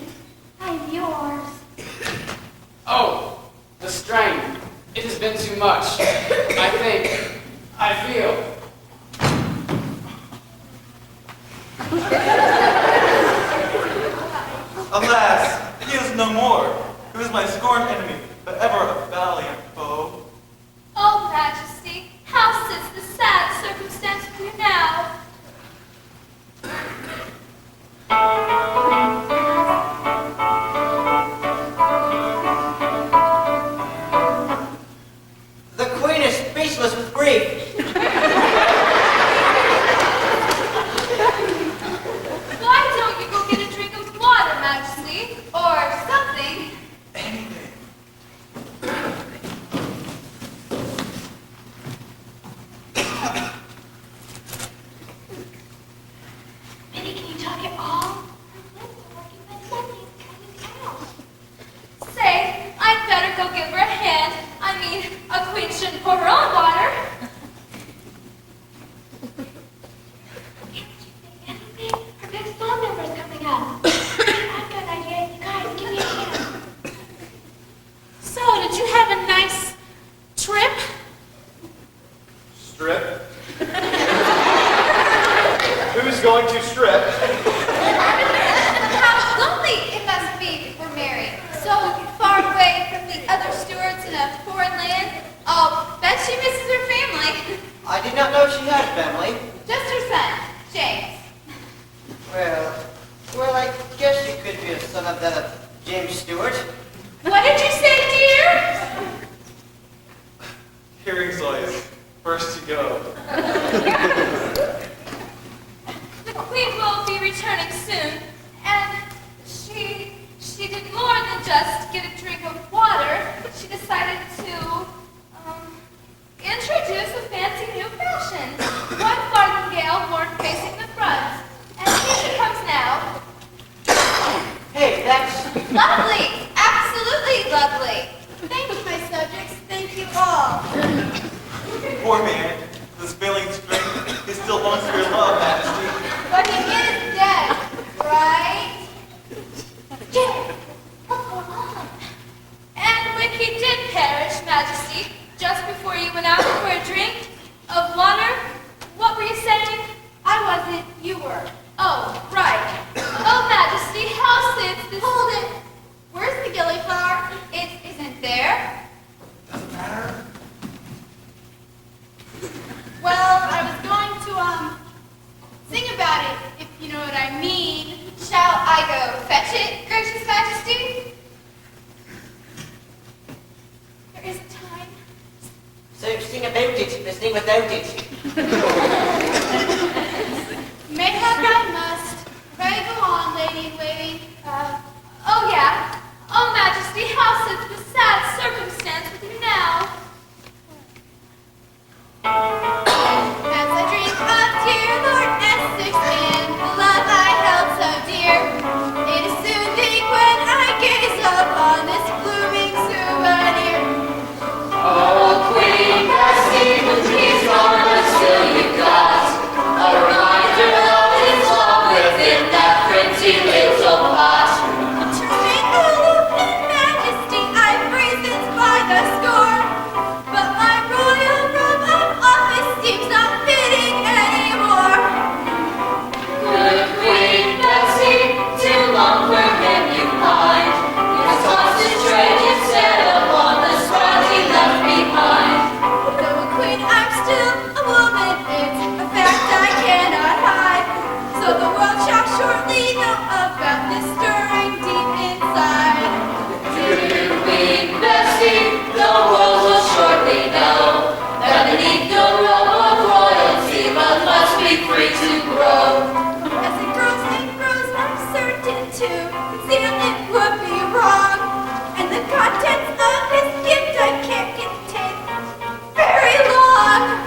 I am yours. Oh, the strain. It has been too much. I think, I feel. Alas, he is no more. He was my scorned enemy, but ever a valiant foe. Oh, Majesty, how sits the sad circumstance with you now? The Queen is speechless with grief. Why don't you go get a drink of water, Majesty? Or something. Minnie, can you talk at all? Say, I'd better go give her a hand. I mean, a queen shouldn't pour her own water. Strip? Who's going to strip? How lonely it must be if we're married. So far away from the other stewards in a foreign land. I'll bet she misses her family. I did not know she had a family. Just her son, James. Well, I guess you could be a son of that of James Stewart. What did you say, dear? Hearing noise. First to go. The Queen will be returning soon, and she did more than just get a drink of water. She decided to introduce a fancy new fashion. One farthingale worn facing the front, and here she comes now. Hey, that's... Lovely, absolutely lovely. Thank you, my subjects. Thank you all. Poor man. This failing strength, he still longs for your love, Majesty. But he is dead, right? Dead? What's going on? And when he did perish, Majesty, just before you went out for a drink of water, what were you saying? I wasn't, you were. Oh, right. Oh, Majesty, how sits this... Hold it. Where's the gillyflower? It isn't there. Doesn't matter. Well, I was going to, sing about it, if you know what I mean. Shall I go fetch it, gracious Majesty? There is time. So sing about it, but sing without it. Mayhap I must. Pray go on, lady in waiting. Oh, yeah. Oh, Majesty, how sits the sad circumstance with you now? As I dream of dear Lord Essex and the love I held so dear, it is soothing when I gaze upon this blooming souvenir. Oh, Queen Bessie, he's gone, but still you got a reminder of his love within that pretty little pot. To remain aloof in majesty, I've reasons by the score, but my royal robe of office seems not fitting anymore. Good Queen Bessie, too long for him you pine. His concentrated set upon the spot he left behind. Though a queen, I'm still a woman, it's a fact I cannot hide. So the world shall shortly know about this stirring deep inside. Good Queen Bessie, the world will shortly know that beneath the robe of royalty love must be free to grow. As it grows and grows, I'm certain to conceal it would be wrong. And the contents of his gift I can't contain very long.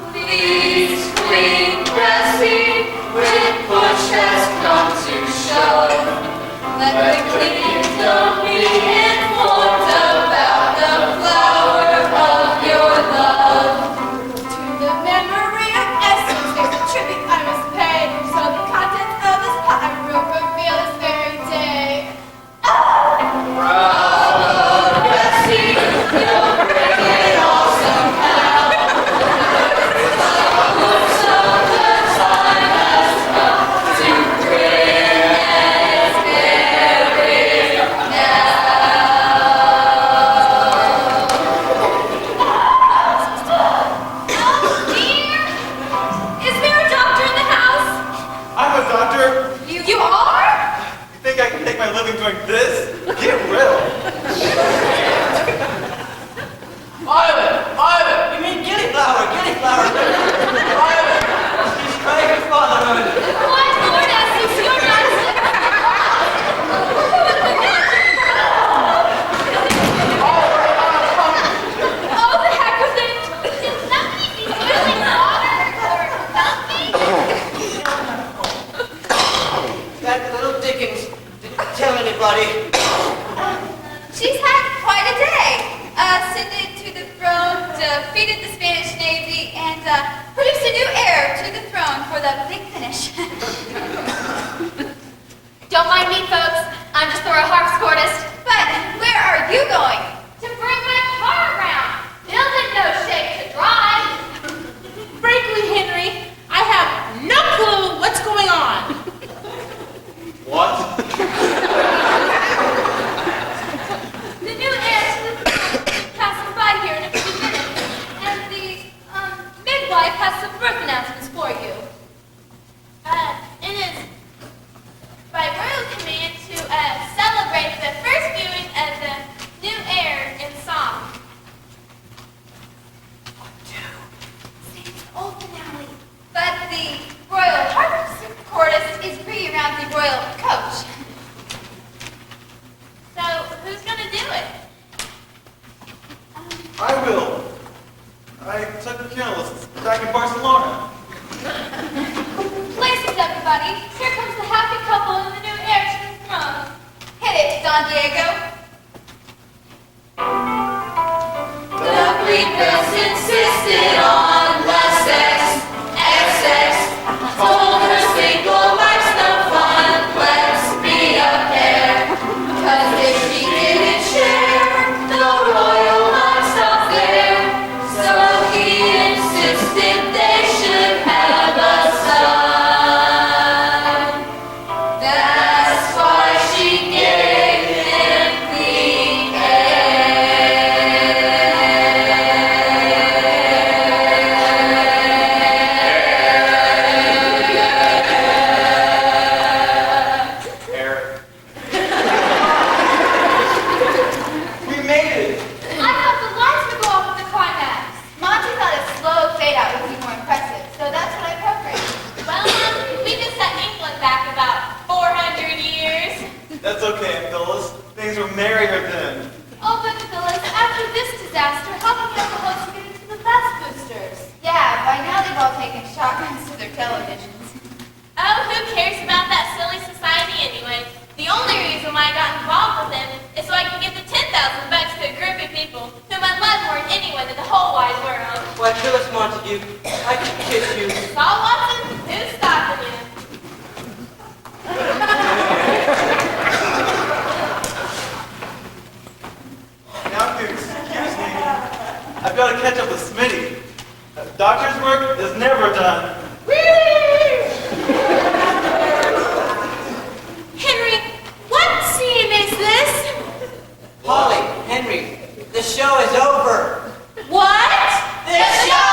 Please, Queen Bessie, when push has come to shove, let the kingdom be informed about the flower of your love. To the memory of Essex, there's a tribute I must pay. So the contents of this pot I will reveal this very day. Proud Bessie, you'll bring it all somehow. Looks of the time has come to bring and bury Oh, dear. Is there a doctor in the house? I'm a doctor. You are? You think I can make my living doing this? Get real. Violet! You mean gillyflower! Violet! She's crying for fatherhood. Why, Lord Essex, you're not sick. Oh, the heck with it. Did somebody be boiling water or something? That little Dickens didn't tell anybody. She's had quite a day. Ascended to the throne, defeated the Spanish Navy, and produced a new heir to the throne for the big finish. Don't mind me, folks. I'm just the royal harpsichordist. But where are you going? To bring my car around. Build in no shape to drive. I took piano lessons back in Barcelona. Places, everybody. Here comes the happy couple in the new heir to the throne. Hit it, Don Diego. The princess insisted on less sex, XX. Told her single life's no fun, let's be a pair. 'Cause if she didn't share the royal lifestyle there, so he insisted they should have a son. That's why she gave him the Eric. We made it. I thought the lights would go off at the climax. Monty thought a slow fade out would be more impressive, so that's what I programmed. Well, we just set England back about 400 years. That's okay, Phyllis. Things were merrier then. Oh, but Phyllis, after this disaster, how can you ever hope to get into the best boosters? Yeah, by now they've all taken shotguns to their televisions. Oh, who cares about that silly society anyway? The only reason why I got involved with them is so I can get the 10,000 bucks to a group of people whom I love more than anyone in the whole wide world. Why, Phyllis Montague, I could kiss you. Saul Watson, who's stopping you? Now, if you excuse me, I've got to catch up with Smitty. Doctor's work is never done. Henry, what scene is this? Polly, Henry, the show is over. What? The show